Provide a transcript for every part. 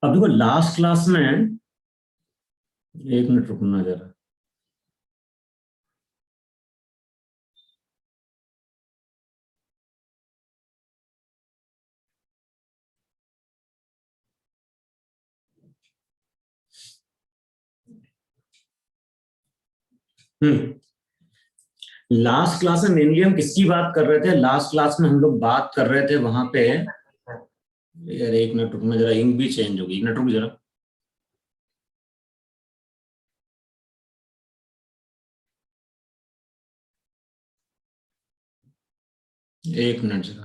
अब देखो last class में, एक मिनट रुकना जरा। लास्ट क्लास में मेनली हम किसकी बात कर रहे थे? लास्ट क्लास में हम लोग बात कर रहे थे वहां पे, यार एक मिनट रुकना जरा, इंक भी चेंज होगी, एक मिनट रुक जरा। एक मिनट जरा।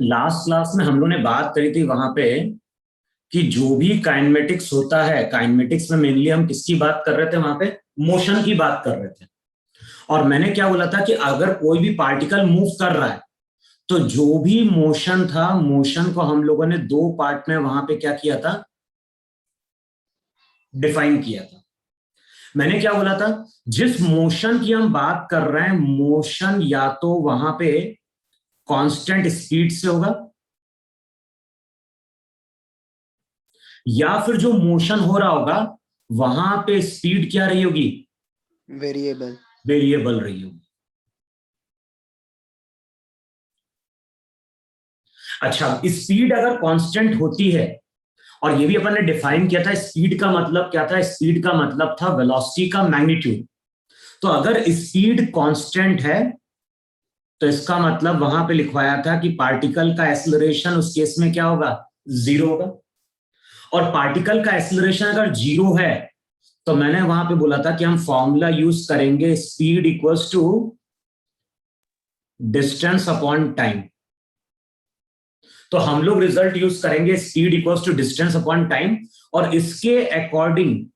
लास्ट क्लास में हम लोगों ने बात करी थी वहां पे कि जो भी काइनेमेटिक्स होता है, काइनेमेटिक्स में मेनली हम किसकी बात कर रहे थे वहां पे? मोशन की बात कर रहे थे। और मैंने क्या बोला था कि अगर कोई भी पार्टिकल मूव कर रहा है तो जो भी मोशन था, मोशन को हम लोगों ने दो पार्ट में वहां पे क्या किया था? डिफाइन किया था। मैंने क्या बोला था? जिस मोशन की हम बात कर रहे हैं, मोशन या तो वहां पे कांस्टेंट स्पीड से होगा, या फिर जो मोशन हो रहा होगा वहां पे स्पीड क्या रही होगी? वेरिएबल। वेरिएबल रही होगी। अच्छा, स्पीड अगर कांस्टेंट होती है, और ये भी अपन ने डिफाइन किया था, स्पीड का मतलब क्या था? स्पीड का मतलब था वेलोसिटी का मैग्नीट्यूड। तो अगर स्पीड कांस्टेंट है तो इसका मतलब वहां पे लिखवाया था कि पार्टिकल का एक्सेलरेशन उस केस में क्या होगा? जीरो होगा। और पार्टिकल का एक्सेलरेशन अगर जीरो है तो मैंने वहां पे बोला था कि हम फॉर्मूला यूज करेंगे, speed equals to distance upon time. तो हम लोग रिजल्ट यूज करेंगे speed equals to distance upon time, और इसके अकॉर्डिंग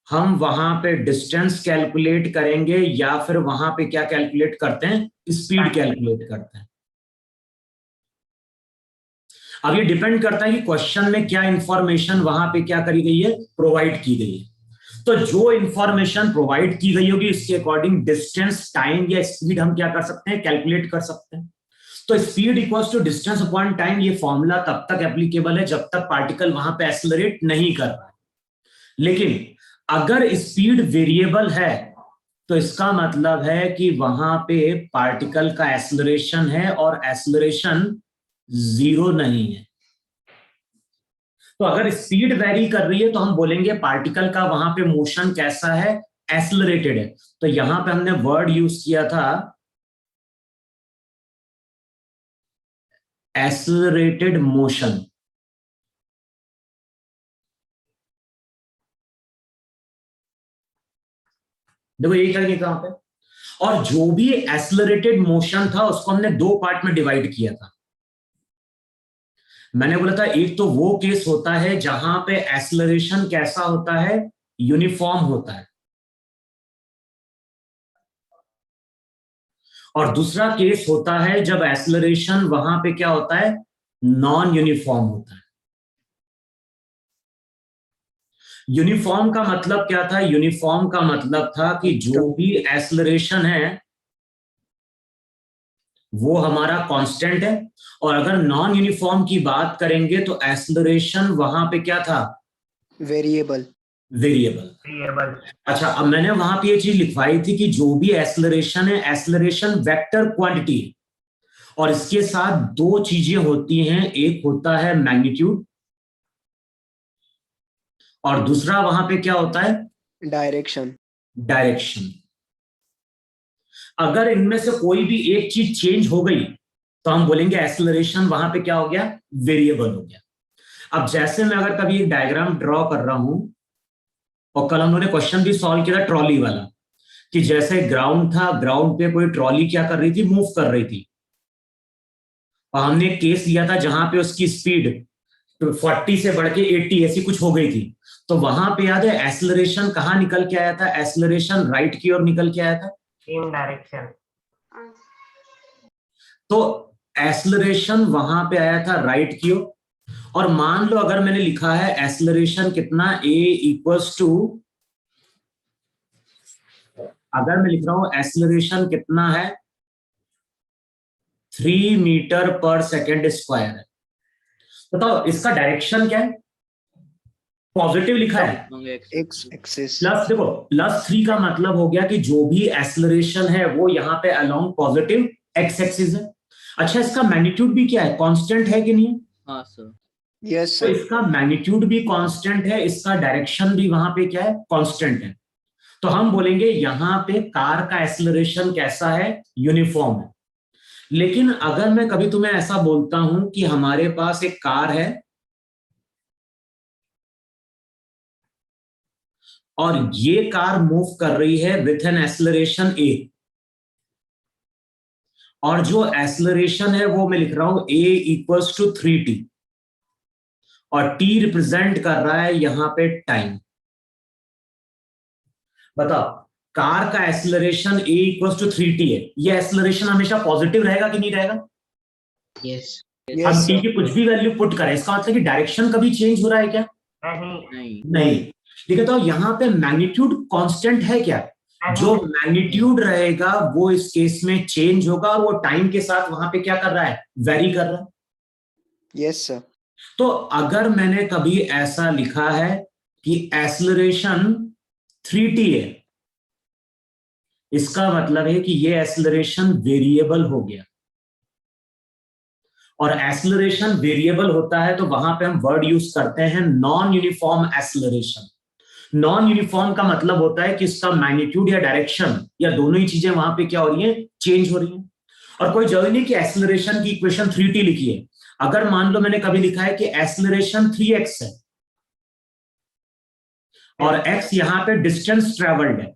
हम वहां पे डिस्टेंस कैलकुलेट करेंगे, या फिर वहां पे क्या कैलकुलेट करते हैं? स्पीड कैलकुलेट करते हैं। अब ये डिपेंड करता है कि क्वेश्चन में क्या इंफॉर्मेशन वहां पे क्या करी गई है? प्रोवाइड की गई है। तो जो इंफॉर्मेशन प्रोवाइड की गई होगी इसके अकॉर्डिंग डिस्टेंस, टाइम या स्पीड हम क्या कर सकते हैं? कैलकुलेट कर सकते हैं। तो speed equals to distance upon time, ये फॉर्मूला तब तक एप्लीकेबल है जब तक पार्टिकल वहां पे एक्सेलरेट नहीं कर रहा है। लेकिन अगर स्पीड वेरिएबल है तो इसका मतलब है कि वहां पे पार्टिकल का एक्सेलरेशन है और एक्सेलरेशन जीरो नहीं है। तो अगर स्पीड वेरी कर रही है तो हम बोलेंगे पार्टिकल का वहां पे मोशन कैसा है? एक्सेलरेटेड है। तो यहां पे हमने वर्ड यूज किया था एक्सेलरेटेड मोशन। देखो यही करके कहां पे, और जो भी एक्सेलरेटेड मोशन था उसको हमने दो पार्ट में डिवाइड किया था। मैंने बोला था एक तो वो केस होता है जहां पे एक्सेलरेशन कैसा होता है? यूनिफॉर्म होता है। और दूसरा केस होता है जब एक्सेलरेशन वहां पे क्या होता है? नॉन यूनिफॉर्म होता है। यूनिफॉर्म का मतलब क्या था? यूनिफॉर्म का मतलब था कि जो भी एक्सेलरेशन है वो हमारा कांस्टेंट है, और अगर नॉन यूनिफॉर्म की बात करेंगे तो एक्सेलरेशन वहां पे क्या था? वेरिएबल। वेरिएबल। अच्छा, अब मैंने वहां पे ये चीज लिखवाई थी कि जो भी एक्सेलरेशन है, एक्सेलरेशन वेक्टर क्वांटिटी है, और इसके साथ दो चीजें होती हैं, एक होता है मैग्नीट्यूड और दूसरा वहां पे क्या होता है? डायरेक्शन। डायरेक्शन। अगर इनमें से कोई भी एक चीज चेंज हो गई तो हम बोलेंगे एक्सेलरेशन वहां पे क्या हो गया? वेरिएबल हो गया। अब जैसे मैं अगर कभी एक डायग्राम ड्रॉ कर रहा हूं, और कल हम लोगों ने क्वेश्चन भी सॉल्व किया था ट्रॉली वाला, कि जैसे ग्राउंड था, ग्राउंड पे कोई ट्रॉली क्या कर रही थी? मूव कर रही थी। और हमने एक केस लिया था जहां पे उसकी स्पीड 40 से बढ़ के 80 ऐसी कुछ हो गई थी। तो वहां पे याद है एक्सेलरेशन कहां निकल के आया था? एक्सेलरेशन राइट की ओर निकल के आया था, इन डायरेक्शन। तो एक्सेलरेशन वहां पे आया था राइट की ओर। और मान लो अगर मैंने लिखा है एक्सेलरेशन कितना a इक्वल्स टू, अगर मैं लिख रहा हूं एक्सेलरेशन कितना है 3 मीटर पर सेकेंड स्क्वायर है, बताओ इसका डायरेक्शन क्या है? पॉजिटिव लिखा है, एक्स एक्सिस। प्लस देखो +3 का मतलब हो गया कि जो भी एक्सेलरेशन है वो यहाँ पे अलोंग पॉजिटिव एक्स एक्सिस है। अच्छा इसका मैग्नीट्यूड भी क्या है, कांस्टेंट है कि नहीं? हाँ सर। यस तो सर। इसका मैग्नीट्यूड भी कांस्टेंट है, इसका डायरेक्शन भी वहां पे क्या है, कांस्टेंट है। तो हम बोलेंगे यहां पे कार का एक्सेलरेशन कैसा है, यूनिफॉर्म है। लेकिन अगर मैं कभी तुम्हें ऐसा बोलता हूं कि हमारे पास एक कार है और ये कार मूव कर रही है विथ एन एक्सेलरेशन a, और जो एक्सेलरेशन है वो मैं लिख रहा हूं a इक्वल्स टू 3t, और t रिप्रेजेंट कर रहा है यहां पे टाइम। बताओ कार का acceleration a equals to 3t है, ये एक्सेलरेशन हमेशा पॉजिटिव रहेगा कि नहीं रहेगा? यस। हम यस t सर। की कुछ भी वैल्यू पुट करें, इसका मतलब कि डायरेक्शन कभी चेंज हो रहा है क्या? नहीं। नहीं। ठीक है, तो यहाँ पे मैग्नीट्यूड कांस्टेंट है क्या? जो मैग्नीट्यूड रहेगा वो इस केस में चेंज होगा, और वो टाइम के साथ वहां पे क्या कर रहा है, वेरी कर रहा है। Yes sir. तो अगर मैंने कभी ऐसा लिखा है कि एक्सेलरेशन 3t है, इसका मतलब है कि ये एक्सेलरेशन वेरिएबल हो गया, और एक्सेलरेशन वेरिएबल होता है तो वहां पे हम वर्ड यूज करते हैं non uniform acceleration. Non uniform का मतलब होता है कि इसका मैग्नीट्यूड या डायरेक्शन या दोनों ही चीजें वहां पे क्या हो रही हैं, चेंज हो रही हैं। और कोई जरूरी नहीं कि एक्सेलरेशन की इक्वेशन 3t लिखी है। अगर मान लो मैंने कभी लिखा है कि एक्सेलरेशन 3x है और x यहां पे डिस्टेंस ट्रेवल्ड है,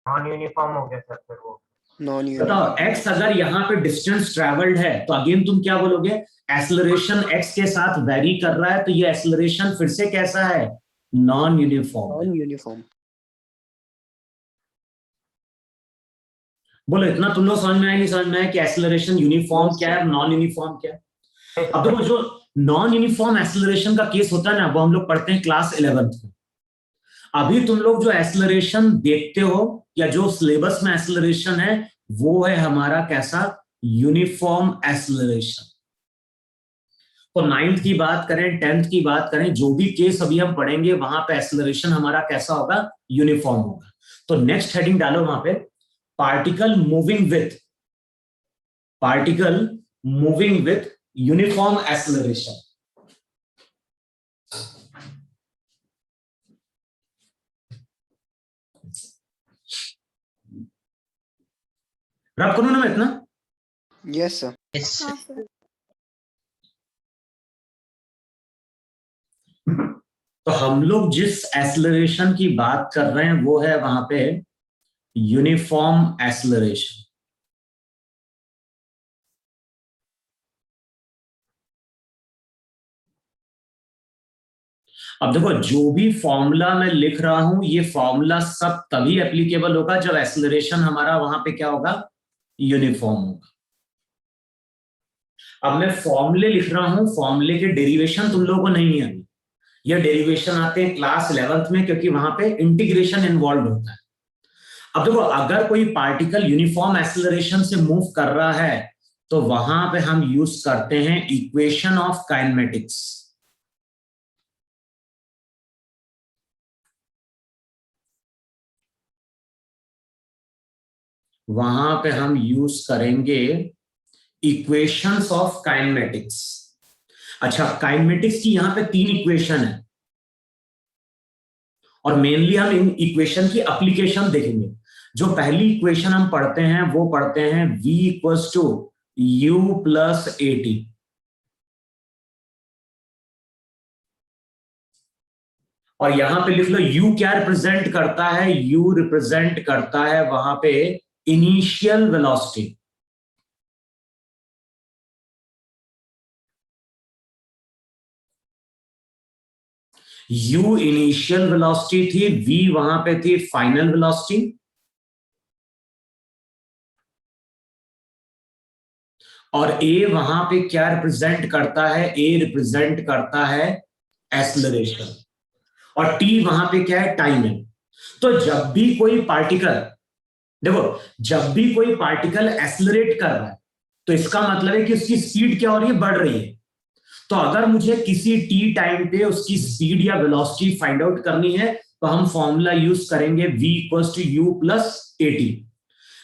नॉन यूनिफॉर्म हो गया सर फिर वो। नॉन बताओ यूनिफॉर्म। x अगर यहां पे डिस्टेंस ट्रेवल्ड है तो अगेन तुम क्या बोलोगे, एक्सेलरेशन x के साथ वेरी कर रहा है, तो ये एक्सेलरेशन फिर से कैसा है, नॉन यूनिफॉर्म है। Non uniform. बोलो इतना तुम लोग समझ में आया, नहीं समझ में आया कि एक्सेलरेशन यूनिफॉर्म Yes, क्या sir. है, नॉन यूनिफॉर्म क्या है? अब देखो जो नॉन यूनिफॉर्म एक्सेलरेशन का केस होता है ना, वो हम लोग पढ़ते हैं क्लास 11th में। अभी तुम लोग जो एक्सेलरेशन देखते हो या जो सिलेबस में एक्सेलरेशन है वो है हमारा कैसा, यूनिफॉर्म एक्सेलरेशन। तो 9th की बात करें, 10th की बात करें, जो भी केस अभी हम पढ़ेंगे वहां पे एक्सेलरेशन हमारा कैसा होगा, यूनिफॉर्म होगा। तो नेक्स्ट हेडिंग डालो वहां पे, particle moving with uniform acceleration. रब करो ना मैं इतना। Yes sir. हाँ सर। तो हम लोग जिस एक्सेलरेशन की बात कर रहे हैं वो है वहां पे यूनिफॉर्म एक्सेलरेशन। अब देखो जो भी फॉर्मूला मैं लिख रहा हूं ये फॉर्मूला सब तभी एप्लीकेबल होगा जब एक्सेलरेशन हमारा वहां पे क्या होगा, यूनिफॉर्म होगा। अब मैं फॉर्मूले लिख रहा हूं, फॉर्मूले के डेरिवेशन तुम लोगों को नहीं है अभी, ये डेरिवेशन आते हैं क्लास 11th में, क्योंकि वहां पे इंटीग्रेशन इन्वॉल्व होता है। अब देखो अगर कोई पार्टिकल यूनिफॉर्म एक्सेलरेशन से मूव कर रहा है तो वहां पे हम यूज करते हैं इक्वेशन ऑफ काइनेमेटिक्स। वहां पे हम यूज करेंगे इक्वेशंस ऑफ काइनेमेटिक्स। अच्छा काइनेमेटिक्स की यहां पे 3 इक्वेशन है और मेनली हम इन इक्वेशन की एप्लीकेशन देखेंगे। जो पहली इक्वेशन हम पढ़ते हैं वो पढ़ते हैं v equals to u plus at। और यहां पे लिख लो u क्या रिप्रेजेंट करता है, u रिप्रेजेंट करता है वहां पे initial velocity. u initial velocity थी, v वहां पे थी फाइनल वेलोसिटी, और ए वहां पे क्या रिप्रेजेंट करता है, ए रिप्रेजेंट करता है एक्सेलरेशन, और टी वहां पे क्या है, टाइम है। तो जब भी कोई पार्टिकल, देखो जब भी कोई पार्टिकल एक्सेलरेट कर रहा है तो इसका मतलब है कि उसकी स्पीड क्या हो रही है, बढ़ रही है। तो अगर मुझे किसी टी टाइम पे उसकी स्पीड या वेलोसिटी फाइंड आउट करनी है तो हम फॉर्मूला यूज करेंगे v equals to u plus a t.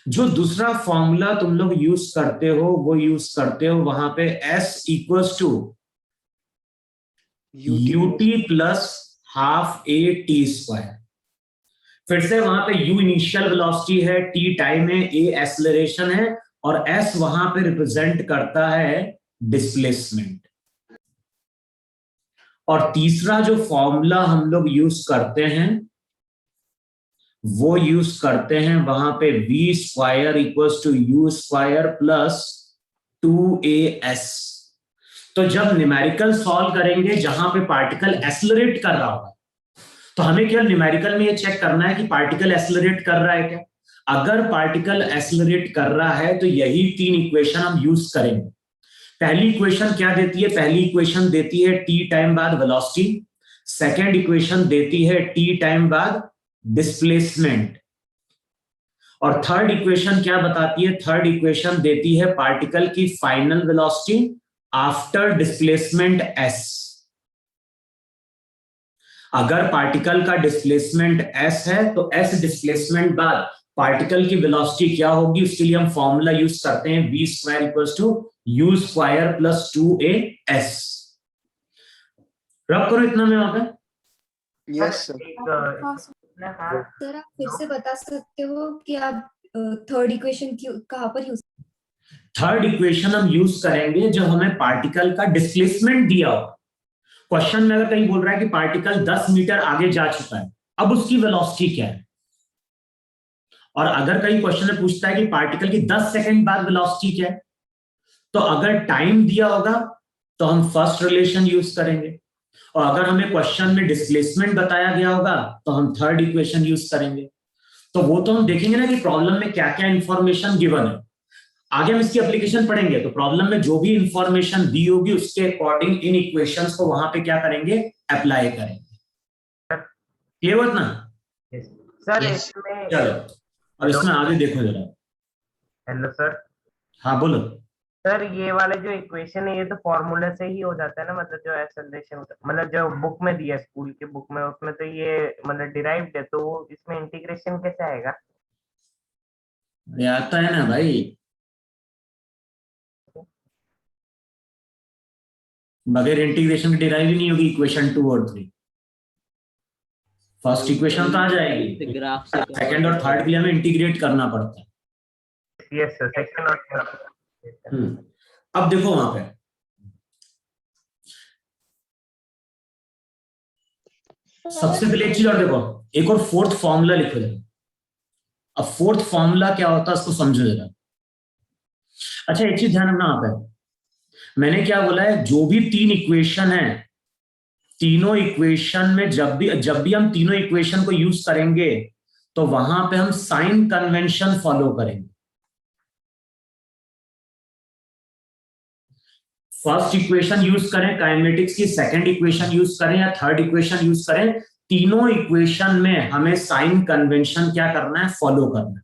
जो दूसरा फॉर्मूला तुम लोग यूज करते हो वो यूज करते हो वहां पे s equals to u t plus half a t square. फिर से वहां पे u इनिशियल वेलोसिटी है, t टाइम है, a एक्सेलरेशन है, और s वहां पे रिप्रेजेंट करता है डिस्प्लेसमेंट। और तीसरा जो फॉर्मूला हम लोग यूज करते हैं वो यूज करते हैं वहां पे v square equals to u square plus 2as। तो जब न्यूमेरिकल सॉल्व करेंगे जहां पे पार्टिकल एक्सेलरेट कर रहा होगा तो हमें केवल न्यूमेरिकल में ये चेक करना है कि पार्टिकल एक्सेलरेट कर रहा है क्या। अगर पार्टिकल एक्सेलरेट कर रहा है तो यही तीन इक्वेशन हम यूज करेंगे। पहली इक्वेशन क्या देती है, पहली इक्वेशन देती है टी टाइम बाद वेलोसिटी, सेकेंड इक्वेशन देती है टी टाइम बाद डिस्प्लेसमेंट, और थर्ड इक्वेशन क्या बताती है, थर्ड इक्वेशन देती है पार्टिकल की final velocity after displacement s। अगर पार्टिकल का डिस्प्लेसमेंट s है तो s डिस्प्लेसमेंट बाद पार्टिकल की वेलोसिटी क्या होगी, उसके लिए हम फॉर्मूला यूज करते हैं v square equals to u square plus 2as। रब करो इतना में वहां पे। Yes sir. सर आप फिर से बता सकते हो कि आप थर्ड इक्वेशन कहाँ पर यूज। थर्ड इक्वेशन हम यूज करेंगे जब हमें पार्टिकल का डिस्प्लेसमेंट दिया हो। क्वेश्चन में अगर कहीं बोल रहा है कि पार्टिकल 10 मीटर आगे जा चुका है, अब उसकी वेलोसिटी क्या है। और अगर कहीं क्वेश्चन में पूछता है कि पार्टिकल की 10 सेकंड बाद वेलोसिटी क्या है, तो अगर टाइम दिया होगा तो हम फर्स्ट रिलेशन यूज करेंगे, और अगर हमें क्वेश्चन में डिस्प्लेसमेंट बताया गया होगा तो हम थर्ड इक्वेशन यूज करेंगे। तो वो तो हम देखेंगे ना कि प्रॉब्लम में क्या क्या इंफॉर्मेशन गिवन है। आगे हम इसकी एप्लीकेशन पढ़ेंगे तो प्रॉब्लम में जो भी इंफॉर्मेशन दी होगी उसके अकॉर्डिंग इन इक्वेशंस को वहां पे क्या करेंगे, अप्लाई करेंगे। क्लियर ना? Sir Yes. इसमें चलो और इसमें आगे देखो जरा। Hello sir. हाँ बोलो। सर ये वाले जो इक्वेशन है ये तो फॉर्मूले से ही हो जाता है ना, मतलब जो एक्सेलरेशन मतलब जो बुक में दिया है स्कूल की बुक में उसमें तो ये मतलब डिराइव्ड है, तो इसमें इंटीग्रेशन कैसे आएगा। ये आता है ना भाई, बगैर इंटीग्रेशन के डिराइव ही नहीं होगी इक्वेशन 2 और 3। फर्स्ट इक्वेशन तो आ जाएगी, ग्राफ से सेकंड और थर्ड के लिए हमें इंटीग्रेट करना पड़ता है। यस सर, सेकंड और अब देखो वहां पे सबसे पहले एक चीज और देखो, एक और फोर्थ फॉर्मूला लिखो जरा। अब फोर्थ फॉर्मूला क्या होता है उसको समझो जरा। अच्छा एक चीज ध्यान रखना वहां पे, मैंने क्या बोला है, जो भी तीन इक्वेशन है तीनों इक्वेशन में जब भी हम तीनों इक्वेशन को यूज करेंगे तो वहां पे हम साइन कन्वेंशन फॉलो करेंगे। फर्स्ट इक्वेशन यूज करें काइनेमेटिक्स की, सेकंड इक्वेशन यूज करें या थर्ड इक्वेशन यूज करें, तीनों इक्वेशन में हमें साइन कन्वेंशन क्या करना है, फॉलो करना है।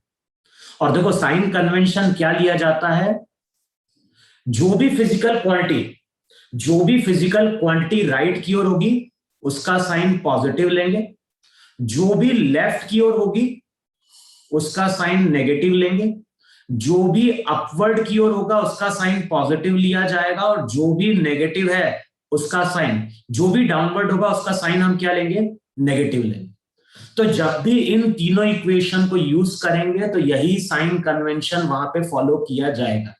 और देखो साइन कन्वेंशन क्या लिया जाता है, जो भी फिजिकल क्वांटिटी राइट की ओर होगी उसका साइन पॉजिटिव लेंगे, जो भी लेफ्ट की ओर होगी उसका साइन नेगेटिव लेंगे, जो भी अपवर्ड की ओर होगा उसका साइन पॉजिटिव लिया जाएगा, और जो भी नेगेटिव है उसका साइन, जो भी डाउनवर्ड होगा उसका साइन हम क्या लेंगे, नेगेटिव लेंगे। तो जब भी इन तीनों इक्वेशन को यूज करेंगे तो यही साइन कन्वेंशन वहां पे फॉलो किया जाएगा।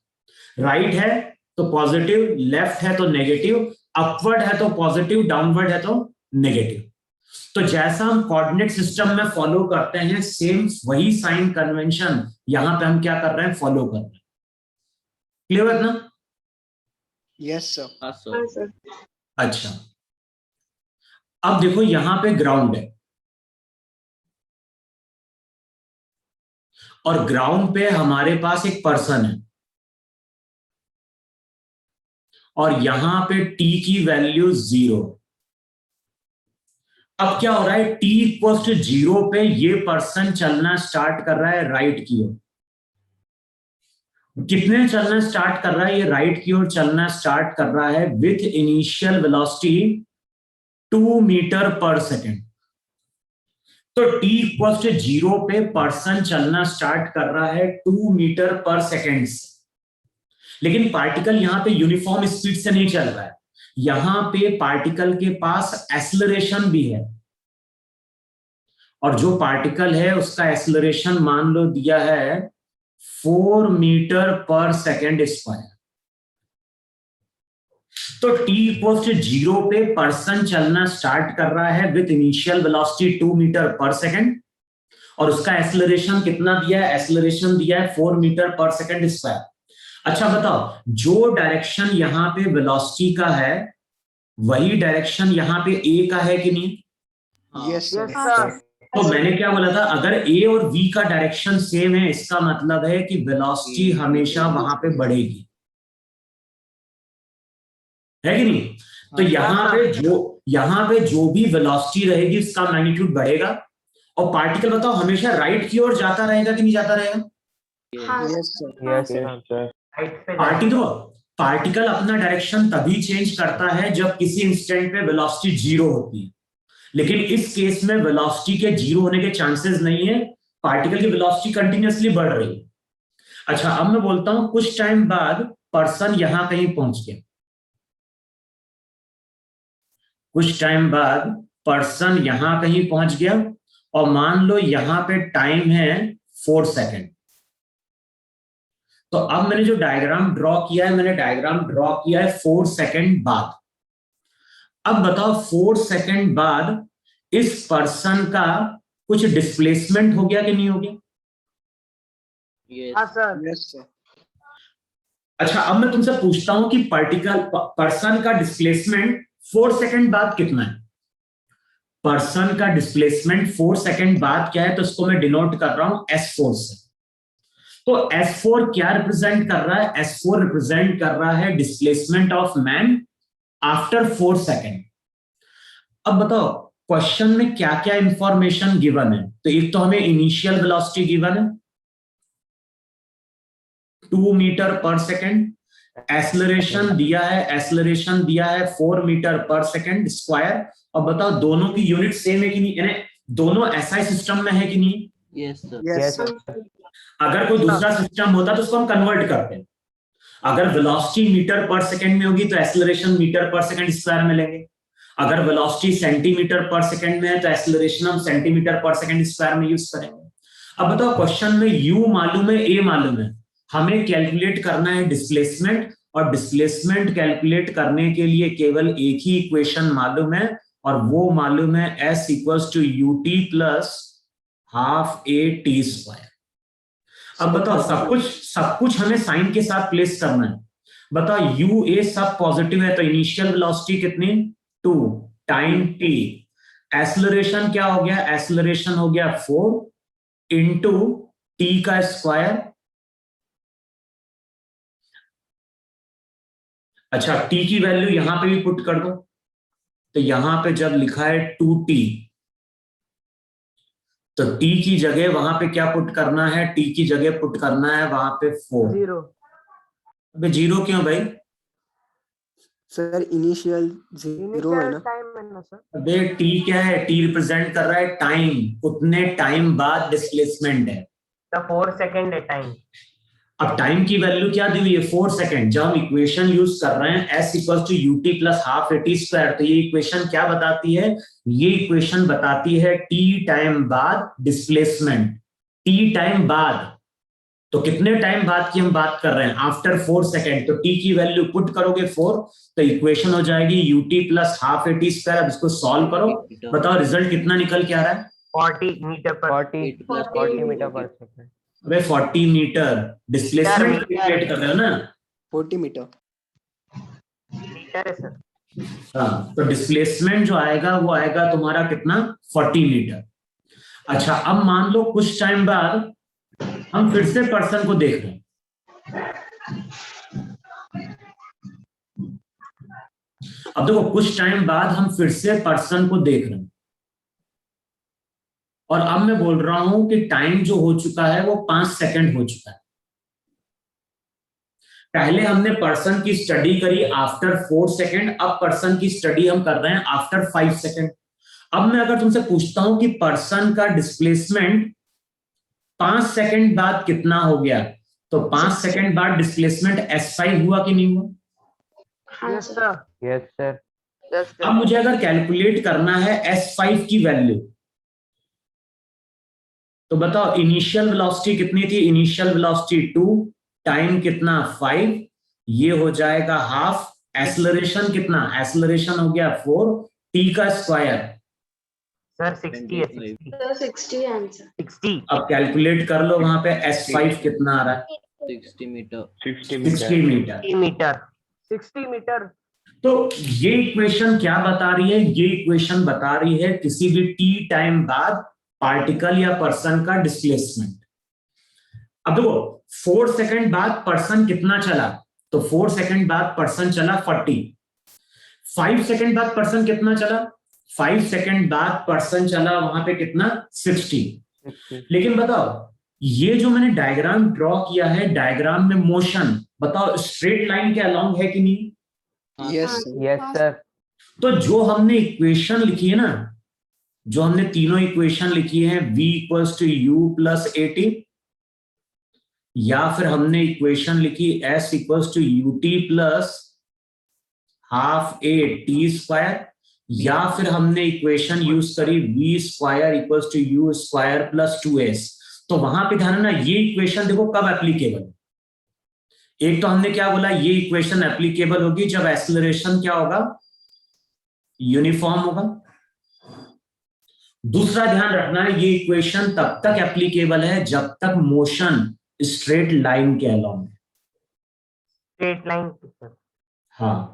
राइट है तो पॉजिटिव, लेफ्ट है तो नेगेटिव, अपवर्ड है तो पॉजिटिव, डाउनवर्ड है तो नेगेटिव। तो जैसा हम कोऑर्डिनेट सिस्टम में फॉलो करते हैं सेम वही साइन कन्वेंशन यहां पे हम क्या कर रहे हैं, फॉलो कर रहे हैं। क्लियर है ना? Yes sir. हाँ सर। अच्छा अब देखो यहां पे ग्राउंड है और ग्राउंड पे हमारे पास एक पर्सन है। और यहां पे t की वैल्यू 0। अब क्या हो रहा है, t इक्वल टू 0 पे ये पर्सन चलना स्टार्ट कर रहा है राइट की ओर। कितने चलना स्टार्ट कर रहा है, ये राइट की ओर चलना स्टार्ट कर रहा है विथ इनिशियल वेलोसिटी 2 मीटर पर सेकेंड। तो t इक्वल टू 0 पे पर्सन चलना स्टार्ट कर रहा है 2 मीटर पर सेकेंड से। लेकिन पार्टिकल यहां पे यूनिफॉर्म स्पीड से नहीं चल रहा है, यहां पे पार्टिकल के पास एक्सेलरेशन भी है, और जो पार्टिकल है उसका एक्सेलरेशन मान लो दिया है 4 मीटर पर सेकेंड स्क्वायर। तो t इक्वल टू 0 पे पर्सन चलना स्टार्ट कर रहा है विथ इनिशियल वेलोसिटी 2 मीटर पर सेकेंड, और उसका एक्सेलरेशन कितना दिया है, एक्सेलरेशन दिया है 4 मीटर पर सेकेंड स्क्वायर। अच्छा बताओ, जो डायरेक्शन यहां पे वेलोसिटी का है वही डायरेक्शन यहां पे a का है कि नहीं? Yes, sir. तो मैंने क्या बोला था, अगर a और v का डायरेक्शन सेम है इसका मतलब है कि वेलोसिटी हमेशा वहां पे बढ़ेगी, है कि नहीं? तो यहां पे जो भी वेलोसिटी रहेगी उसका मैग्नीट्यूड बढ़ेगा। और पार्टिकल बताओ हमेशा राइट की ओर जाता रहेगा कि नहीं जाता रहेगा? Yes, sir. पार्टिकल अपना डायरेक्शन तभी चेंज करता है जब किसी इंस्टेंट पे वेलोसिटी 0 होती है, लेकिन इस केस में वेलोसिटी के 0 होने के चांसेस नहीं है, पार्टिकल की वेलोसिटी कंटिन्यूअसली बढ़ रही है। अच्छा, अब मैं बोलता हूं कुछ टाइम बाद पर्सन यहां कहीं पहुंच गया, कुछ टाइम बाद पर्सन यहां कहीं पहुंच गया, और मान लो यहां पे टाइम है 4 सेकेंड। तो अब मैंने जो डायग्राम ड्रॉ किया है, मैंने डायग्राम ड्रॉ किया है 4 सेकेंड बाद। अब बताओ 4 सेकेंड बाद इस पर्सन का कुछ डिस्प्लेसमेंट हो गया कि नहीं हो गया? Yes, sir. अच्छा, अब मैं तुमसे पूछता हूं कि पर्सन का डिस्प्लेसमेंट 4 सेकेंड बाद कितना है? पर्सन का डिस्प्लेसमेंट 4 सेकेंड बाद क्या है, तो इसको मैं डिनोट कर रहा हूं S4 से। तो S4 क्या रिप्रेजेंट कर रहा है? S4 रिप्रेजेंट कर रहा है displacement of man after 4 second. अब बताओ क्वेश्चन में क्या क्या इंफॉर्मेशन गिवन है? तो एक तो हमें इनिशियल वेलोसिटी गिवन है 2 मीटर पर सेकेंड, एक्सेलरेशन दिया है 4 मीटर पर सेकेंड स्क्वायर। अब बताओ दोनों की यूनिट सेम है कि नहीं, यानी दोनों SI सिस्टम में है कि नहीं? Yes, sir. Yes, sir. अगर कोई दूसरा सिस्टम होता तो उसको हम कन्वर्ट करते हैं। अगर वेलोसिटी मीटर पर सेकेंड में होगी तो एक्सेलरेशन मीटर पर सेकेंड स्क्वायर में लेंगे। अगर वेलोसिटी सेंटीमीटर पर सेकेंड में है तो एक्सेलरेशन हम सेंटीमीटर पर सेकेंड स्क्वायर में यूज करेंगे। अब बताओ क्वेश्चन में u मालूम है, a मालूम है, हमें कैलकुलेट करना है डिस्प्लेसमेंट, और डिस्प्लेसमेंट कैलकुलेट करने के लिए केवल एक ही इक्वेशन मालूम है, और वो मालूम है S equals to ut plus half a t square. अब बताओ सब कुछ हमें साइन के साथ प्लेस करना है। बताओ ua सब पॉजिटिव है तो इनिशियल वेलोसिटी कितनी? 2 टाइम t। एक्सेलरेशन क्या हो गया? एक्सेलरेशन हो गया 4 इंटू t का स्क्वायर। अच्छा, t की वैल्यू यहां पे भी पुट कर दो, तो यहां पे जब लिखा है 2t तो t की जगह वहां पे क्या पुट करना है? t की जगह पुट करना है वहां पे 4। 0। अबे 0 क्यों भाई? Sir, initial 0 है ना? टाइम है ना सर? अबे t क्या है? t रिप्रेजेंट कर रहा है टाइम, उतने टाइम बाद डिस्प्लेसमेंट है। तो 4 सेकेंड है टाइम। अब टाइम की वैल्यू क्या दी हुई है? 4 सेकेंड। जब हम इक्वेशन यूज कर रहे हैं S equal to ut plus half a t square, तो ये इक्वेशन क्या बताती है? ये इक्वेशन बताती है t टाइम बाद डिस्प्लेसमेंट, t टाइम बाद। तो कितने टाइम बाद की हम बात कर रहे हैं? After 4 second. तो t की वैल्यू पुट करोगे 4 तो इक्वेशन हो जाएगी ut plus half a t square. अब इसको सॉल्व करो, बताओ रिजल्ट कितना निकल के आ रहा है? 40 मीटर पर 40 मीटर पर सेकेंड। अबे 40 मीटर डिस्प्लेसमेंट कैलकुलेट कर रहे हो ना? 40 मीटर। मीटर है सर। हाँ, तो डिस्प्लेसमेंट जो आएगा वो आएगा तुम्हारा कितना? 40 मीटर। अच्छा, अब मान लो कुछ टाइम बाद हम फिर से पर्सन को देख रहे हैं, अब देखो कुछ टाइम बाद हम फिर से पर्सन को देख रहे हैं और अब मैं बोल रहा हूं कि टाइम जो हो चुका है वो 5 सेकंड हो चुका है। पहले हमने पर्सन की स्टडी करी आफ्टर 4 सेकंड, अब पर्सन की स्टडी हम कर रहे हैं आफ्टर 5 सेकंड। अब मैं अगर तुमसे पूछता हूं कि पर्सन का डिस्प्लेसमेंट 5 सेकंड बाद कितना हो गया, तो 5 सेकंड बाद डिस्प्लेसमेंट S5 हुआ कि नहीं हुआ? Yes sir. Yes sir. अब मुझे अगर कैलकुलेट करना है S5 की वैल्यू, तो बताओ इनिशियल वेलोसिटी कितनी थी? इनिशियल वेलोसिटी 2, टाइम कितना 5, ये हो जाएगा हाफ। एक्सेलरेशन कितना? एक्सेलरेशन हो गया 4, टी का स्क्वायर सर 60 है 60। 60 आंसर। 60। अब कैलकुलेट कर लो वहां पे S5 कितना आ रहा है? 60 मीटर। 60 मीटर। 60 मीटर। 60 मीटर। तो ये इक्वेशन क्या बता रही है? ये इक्वेशन बता रही है किसी भी टी टाइम बाद पार्टिकल या पर्सन का डिस्प्लेसमेंट। अब देखो 4 सेकंड बाद पर्सन कितना चला, तो 4 सेकंड बाद पर्सन चला 40। 5 सेकंड बाद पर्सन कितना चला? 5 सेकंड बाद पर्सन चला वहां पे कितना? 60। लेकिन बताओ ये जो मैंने डायग्राम ड्रॉ किया है, डायग्राम में मोशन बताओ स्ट्रेट लाइन के अलोंग है कि नहीं? Yes yes sir. तो जो हमने इक्वेशन लिखी है ना, जो हमने तीनों इक्वेशन लिखी है v equals to u plus AT, या फिर हमने इक्वेशन लिखी s equals to UT plus half A T square, या फिर हमने इक्वेशन यूज करी v square equals to u square plus 2s, तो वहां पे ध्यान रखना ये इक्वेशन देखो कब एप्लीकेबल है। एक तो हमने क्या बोला, ये इक्वेशन एप्लीकेबल होगी जब एक्सेलरेशन क्या होगा? यूनिफॉर्म होगा। दूसरा ध्यान रखना है ये इक्वेशन तब तक एप्लीकेबल है जब तक मोशन स्ट्रेट लाइन के अलोंग है। Straight line. हाँ,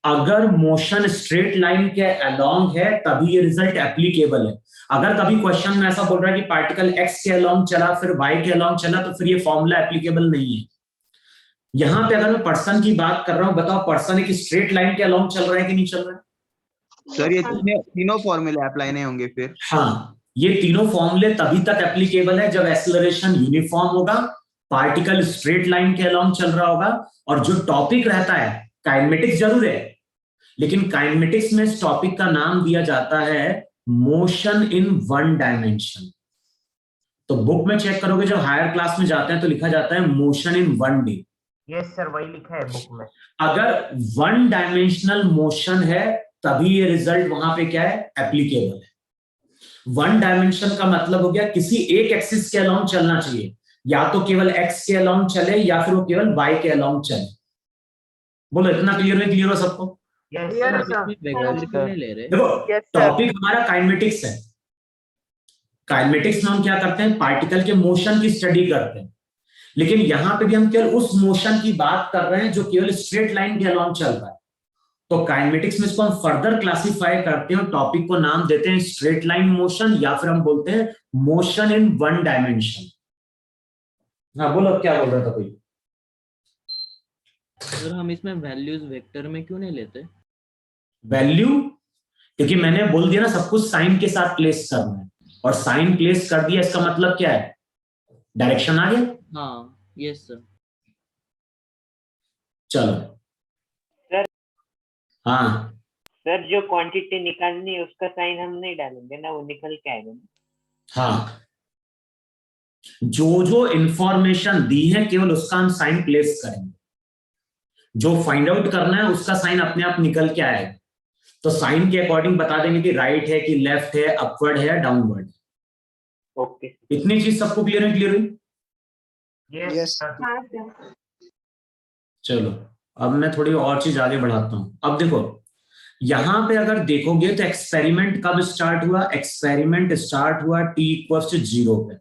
अगर मोशन स्ट्रेट लाइन के अलोंग है तभी ये रिजल्ट एप्लीकेबल है। अगर कभी क्वेश्चन में ऐसा बोल रहा है कि पार्टिकल एक्स के अलोंग चला फिर वाई के अलोंग चला, तो फिर ये फॉर्मूला एप्लीकेबल नहीं है। यहां पे अगर मैं पर्सन की बात कर रहा हूं, बताओ पर्सन एक स्ट्रेट लाइन के अलोंग चल रहा है कि नहीं चल रहा है? सर ये तीनों फॉर्मूले अप्लाई नहीं होंगे फिर? हाँ, ये तीनों फॉर्मूले तभी तक एप्लीकेबल है जब एक्सेलरेशन यूनिफॉर्म होगा, पार्टिकल स्ट्रेट लाइन के अलोंग चल रहा होगा, और जो टॉपिक रहता है काइनेमेटिक्स जरूर है, लेकिन काइनेमेटिक्स में इस टॉपिक का नाम दिया जाता है मोशन इन 1 डायमेंशन। तो बुक में चेक करोगे जब हायर क्लास में जाते हैं तो लिखा जाता है motion in 1D। Yes sir, वही लिखा है बुक में। अगर 1 डायमेंशनल मोशन है तभी ये रिजल्ट वहां पे क्या है? एप्लीकेबल है। 1 डायमेंशन का मतलब हो गया किसी एक एक्सिस के अलोंग चलना चाहिए, या तो केवल एक्स के अलोंग चले या फिर वो केवल वाई के अलोंग चले। बोलो इतना क्लियर है? क्लियर हो सबको? Yes sir. इसमें वेक्टर क्यों नहीं ले रहे? देखो टॉपिक हमारा काइनेमेटिक्स है। काइनेमेटिक्स में हम क्या करते हैं? पार्टिकल के मोशन की स्टडी करते हैं, लेकिन यहां पे भी हम केवल उस मोशन की बात कर रहे हैं जो केवल स्ट्रेट लाइन के अलोंग चल रहा है। तो काइनेमेटिक्स में इसको हम फर्दर क्लासिफाई करते हैं और टॉपिक को नाम देते हैं स्ट्रेट लाइन मोशन, या फिर हम बोलते हैं मोशन इन 1 डायमेंशन। हाँ बोलो, क्या बोल रहा था कोई? अगर हम इसमें वैल्यूज वेक्टर में क्यों नहीं लेते? वैल्यू, क्योंकि मैंने बोल दिया ना सब कुछ साइन के साथ प्लेस करना है, और साइन प्लेस कर दिया इसका मतलब क्या है? डायरेक्शन आ गया। हाँ यस सर। चलो सर। हाँ सर जो क्वांटिटी निकालनी है उसका साइन हम नहीं डालेंगे ना, वो निकल के आएगा ना? हाँ, जो जो इंफॉर्मेशन दी है केवल उसका हम साइन प्लेस करेंगे, जो फाइंड आउट करना है उसका साइन अपने आप निकल के आएगा। तो साइन के अकॉर्डिंग बता देंगे कि राइट है कि लेफ्ट है, अपवर्ड है, डाउनवर्ड। ओके। इतनी चीज सबको क्लियर है? क्लियर हुई? यस चलो अब मैं थोड़ी और चीज आगे बढ़ाता हूं। अब देखो यहां पे अगर देखोगे तो एक्सपेरिमेंट कब स्टार्ट हुआ? एक्सपेरिमेंट स्टार्ट हुआ t इक्वल्स टू 0 पे।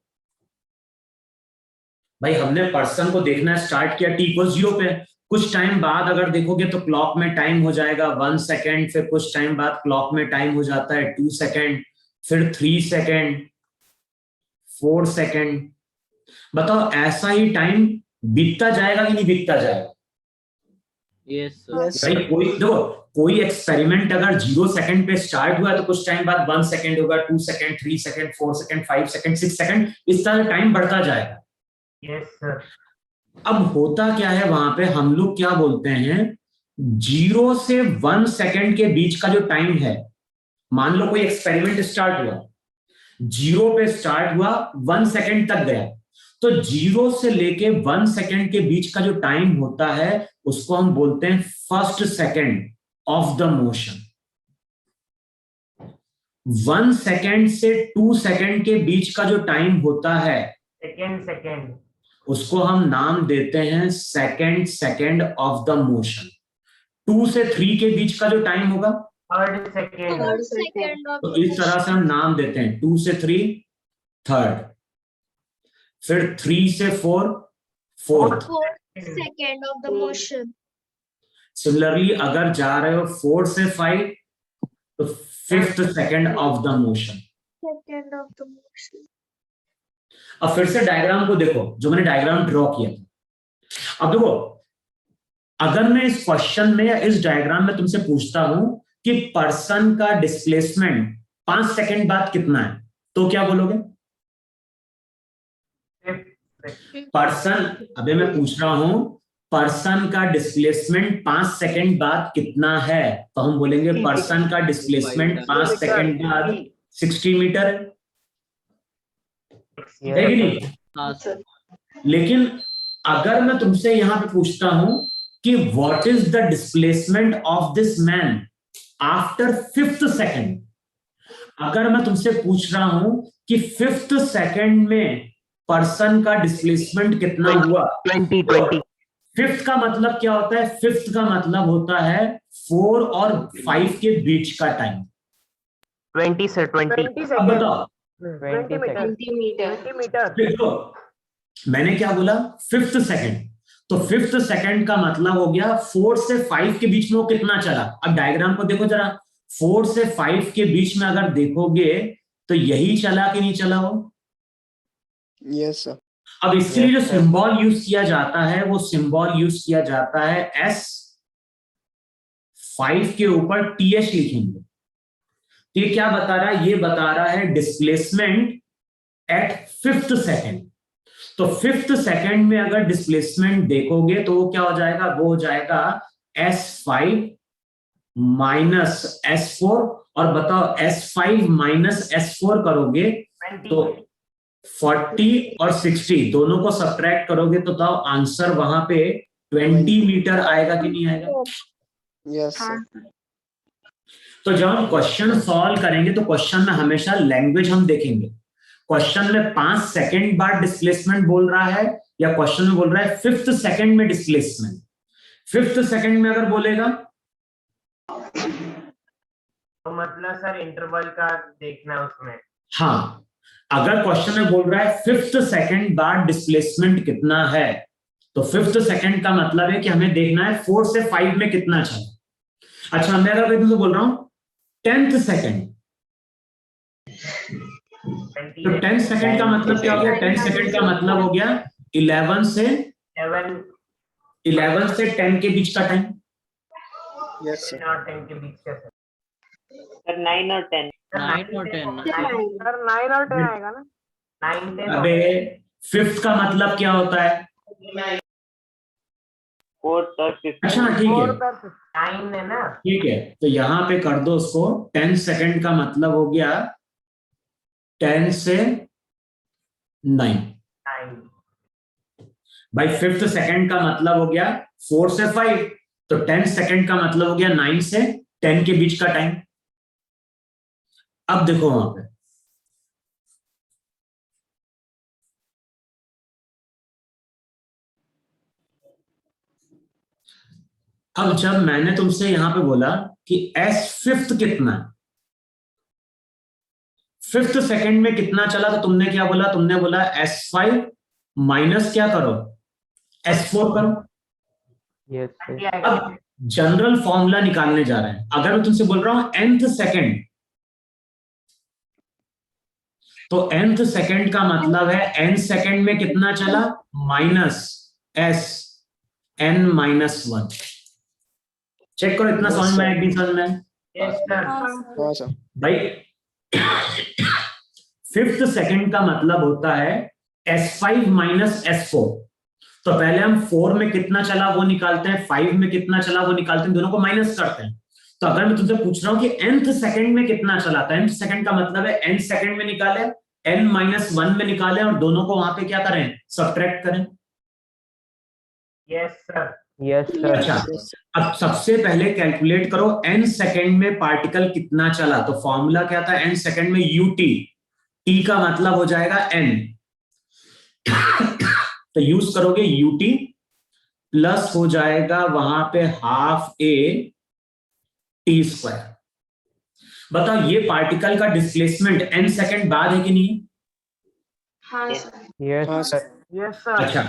भाई हमने पर्सन को देखना स्टार्ट किया t इक्वल्स 0 पे। कुछ टाइम बाद अगर देखोगे तो क्लॉक में टाइम हो जाएगा 1 सेकेंड, फिर कुछ टाइम बाद क्लॉक में टाइम हो जाता है 2 सेकेंड, फिर 3 सेकेंड, 4 सेकेंड। बताओ ऐसा ही टाइम बीतता जाएगा कि नहीं बीतता जाएगा? Yes sir Yes. भाई कोई देखो, कोई एक्सपेरिमेंट अगर 0 सेकंड पे स्टार्ट हुआ है तो कुछ टाइम बाद 1 सेकंड होगा, 2 second, 3 second, 4 second, 5 second, 6 second, इस तरह टाइम बढ़ता जाएगा। Yes sir. अब होता क्या है वहां पे, हम लोग क्या बोलते हैं, 0 से 1 सेकंड के बीच का जो टाइम है, मान लो कोई एक्सपेरिमेंट स्टार्ट हुआ, 0 पे स्टार्ट हुआ, 1 सेकंड तक गया, तो 0 से लेके 1 सेकंड के बीच का जो टाइम होता है उसको हम बोलते हैं first second of the motion. 1 second से 2 सेकंड के बीच का जो टाइम होता है सेकंड उसको हम नाम देते हैं सेकंड ऑफ द मोशन। 2 से 3 के बीच का जो टाइम होगा, थर्ड सेकंड सेकंड तो इस तरह से हम नाम देते हैं 2 से 3 थर्ड, फिर 3 से 4 fourth. Second of the motion. Similarly अगर जा रहे हो 4 से 5 तो 5th second of the motion. Second of the motion. अब फिर से डायग्राम को देखो, जो मैंने डायग्राम ड्रॉ किया था। अब देखो, अगर मैं इस क्वेश्चन में या इस डायग्राम में तुमसे पूछता हूं कि पर्सन का डिस्प्लेसमेंट 5 सेकंड बाद कितना है, तो क्या बोलोगे? पर्सन, अबे मैं पूछ रहा हूं पर्सन का डिस्प्लेसमेंट 5 सेकंड बाद कितना है, तो हम बोलेंगे पर्सन का डिस्प्लेसमेंट 5 सेकंड बाद 60 मीटर है कि नहीं? हाँ सर लेकिन अगर मैं तुमसे यहां पे पूछता हूं कि what is the displacement of this man after 5th second, अगर मैं तुमसे पूछ रहा हूं कि 5th सेकंड में पर्सन का डिस्प्लेसमेंट कितना हुआ, 20 5th का मतलब क्या होता है? 5th का मतलब होता है 4 और 5 के बीच का टाइम। 20 सर 20 अब बताओ, 20 मीटर। देखो मैंने क्या बोला? 5th सेकंड, तो 5th सेकंड का मतलब हो गया 4 से 5 के बीच में वो कितना चला। अब डायग्राम को देखो जरा, 4 से 5 के बीच में अगर देखोगे तो यही चला कि नहीं चला वो? Yes, sir. अब इसके लिए जो सिंबल यूज किया जाता है वो सिंबल यूज किया जाता है S, 5 के ऊपर TH लिखेंगे। तो ये क्या बता रहा है? ये बता रहा है डिस्प्लेसमेंट एट 5th सेकंड। तो 5th सेकंड में अगर डिस्प्लेसमेंट देखोगे तो वो क्या हो जाएगा? वो हो जाएगा S5 माइनस S4, और बताओ S5 माइनस S4 करोगे तो 40 और 60 दोनों को सब्ट्रैक्ट करोगे तो बताओ आंसर वहां पे 20 मीटर आएगा कि नहीं आएगा? Yes, sir. तो जब हम क्वेश्चन सॉल्व करेंगे तो क्वेश्चन में हमेशा लैंग्वेज हम देखेंगे। क्वेश्चन में 5 सेकंड बाद डिस्प्लेसमेंट बोल रहा है या क्वेश्चन में बोल रहा है 5th सेकंड में डिस्प्लेसमेंट। 5th सेकंड में अगर बोलेगा तो मतलब सर इंटरवल का देखना है उसमें। हाँ, अगर क्वेश्चन में बोल रहा है 5th सेकंड बाद डिस्प्लेसमेंट कितना है, तो 5th सेकंड का मतलब है कि हमें देखना है 4 से 5 में कितना चला। अच्छा, मैं अगर तुमसे बोल रहा हूं 10th सेकंड, तो 10 सेकंड का मतलब क्या हो गया? 10 सेकंड का मतलब हो गया 11 से 10 के बीच का टाइम। Yes, sir. 9 और 10 के बीच का सर। सर 9 और 10 9 और 10 सर 9 और 10 आएगा ना? 9 10। अबे 5th का मतलब क्या होता है? 4th और 5th। अच्छा ठीक है, 9 है ना? ठीक है, तो यहां पे कर दो उसको। 10 सेकंड का मतलब हो गया 10 से 9 भाई। 5th सेकंड का मतलब हो गया 4 से 5, तो 10 सेकंड का मतलब हो गया 9 से 10 के बीच का टाइम। अब देखो वहां पे अब जब मैंने तुमसे यहां पे बोला कि S5th कितना है, 5th सेकंड में कितना चला, तो तुमने क्या बोला? तुमने बोला S5 माइनस क्या करो? S4 करो। यस सर अब जनरल फॉर्मूला निकालने जा रहे हैं। अगर मैं तुमसे बोल रहा हूं nth सेकंड, तो nth सेकंड का मतलब है n सेकंड में कितना चला माइनस S n -1। चेक करो इतना समझ में आया कि नहीं समझ में आया? Yes sir. हाँ सर। भाई 5th सेकंड का मतलब होता है S5 माइनस S4। तो पहले हम 4 में कितना चला वो निकालते हैं, 5 में कितना चला वो निकालते हैं, दोनों को माइनस करते हैं। तो अगर मैं तुमसे पूछ रहा हूं कि nth सेकंड में कितना चला, तो nth सेकंड का मतलब है n सेकंड में निकाले, n माइनस 1 में निकाले और दोनों को वहां पे क्या करें, सब्ट्रैक्ट करें। Yes sir. Yes sir. अच्छा, अब सबसे पहले कैलकुलेट करो n सेकंड में पार्टिकल कितना चला। तो फॉर्मूला क्या था n सेकंड में, ut, t का मतलब हो जाएगा n। तो यूज करोगे ut प्लस हो जाएगा वहां पे हाफ a t स्क्वायर। बताओ ये पार्टिकल का डिस्प्लेसमेंट n सेकंड बाद है कि नहीं? यस हाँ सर। सर। Yes sir. अच्छा,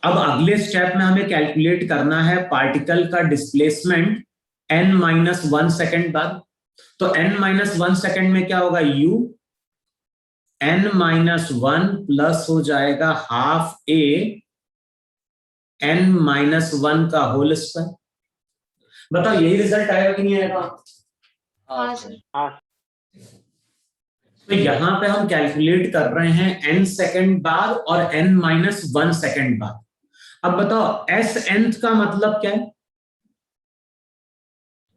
अब अगले स्टेप में हमें कैलकुलेट करना है पार्टिकल का डिस्प्लेसमेंट n माइनस 1 सेकेंड बाद। तो n माइनस 1 सेकेंड में क्या होगा, u n माइनस 1 प्लस हो जाएगा हाफ a n माइनस 1 का होल स्क्वायर। बताओ यही रिजल्ट आएगा कि नहीं आएगा? हाँ सर। तो यहां पे हम कैलकुलेट कर रहे हैं n सेकेंड बाद और n माइनस 1 सेकेंड बाद। अब बताओ s nth का मतलब क्या है?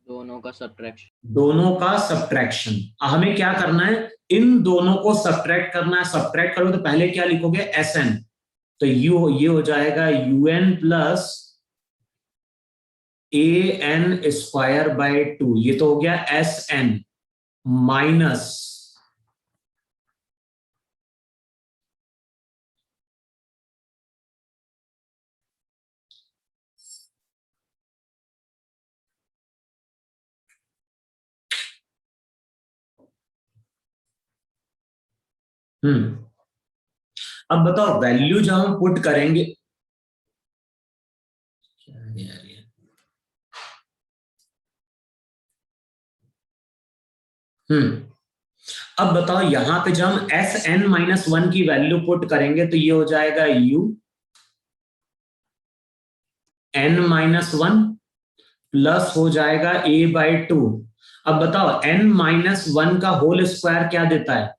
दोनों का सब्ट्रैक्शन। दोनों का सब्ट्रैक्शन। हमें क्या करना है, इन दोनों को सब्ट्रैक्ट करना है। सब्ट्रैक्ट करो तो पहले क्या लिखोगे, Sn। तो ये हो जाएगा un plus an square by 2। ये तो हो गया Sn माइनस अब बताओ वैल्यू जब हम पुट करेंगे, अब बताओ यहां पे जब हम Sn माइनस 1 की वैल्यू पुट करेंगे तो ये हो जाएगा u n माइनस 1 प्लस हो जाएगा a बाय 2। अब बताओ n माइनस 1 का होल स्क्वायर क्या देता है?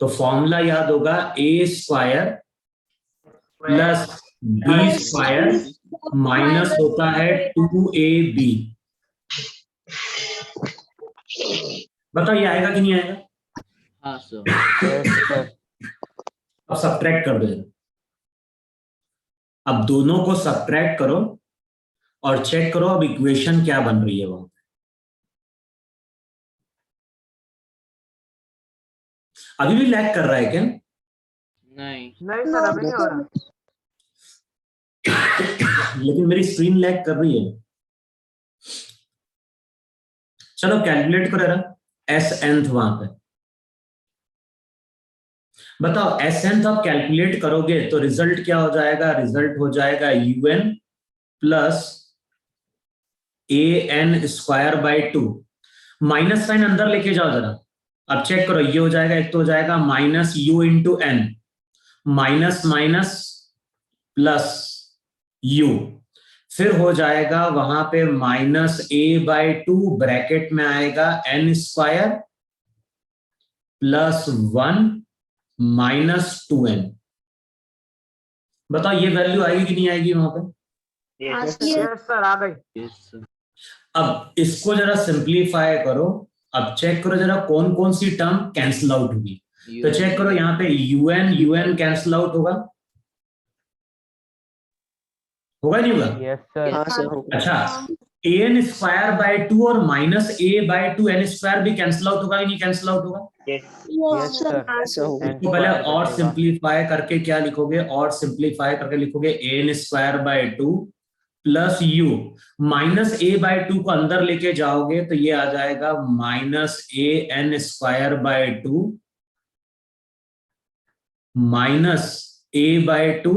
तो फॉर्मूला याद होगा, a square plus b square minus होता है 2ab। बताओ ये आएगा कि नहीं आएगा? हाँ सर। Yes sir. अब सब्ट्रैक्ट कर दो। अब दोनों को सब्ट्रैक्ट करो और चेक करो अब इक्वेशन क्या बन रही है वहां। अभी भी लैग कर रहा है क्या? नहीं नहीं सर, अभी नहीं हो रहा। लेकिन मेरी स्क्रीन लैग कर रही है। चलो कैलकुलेट करो यार एस nth वहां पे। बताओ एस nth आप कैलकुलेट करोगे तो रिजल्ट क्या हो जाएगा? रिजल्ट हो जाएगा un plus an square by 2। Minus sign अंदर लेके जाओ जरा। अब चेक करो, ये हो जाएगा, एक तो हो जाएगा minus u into n, minus minus plus u, फिर हो जाएगा वहां पे माइनस a बाय 2, ब्रैकेट में आएगा n square plus 1 minus 2n। बताओ ये वैल्यू आएगी कि नहीं आएगी वहां पे? यस सर, आ गई। Yes sir. अब इसको जरा सिंप्लीफाई करो। अब चेक करो जरा कौन कौन सी टर्म कैंसिल आउट होगी। तो चेक करो यहाँ पे un कैंसिल आउट होगा, होगा नहीं होगा? Yes sir. हाँ सर होगा। अच्छा, an स्क्वायर बाय 2 और minus a by 2 n square भी कैंसिल आउट होगा कि नहीं कैंसिल आउट होगा? Yes sir. ऐसा होगा। इसको पहले और सिंप्लीफाई करके क्या लिखोगे? और सिंप्लीफाई करके लिखोगे an square by 2 plus u, minus a by 2 को अंदर लेके जाओगे तो ये आ जाएगा minus a n square by 2 minus a by 2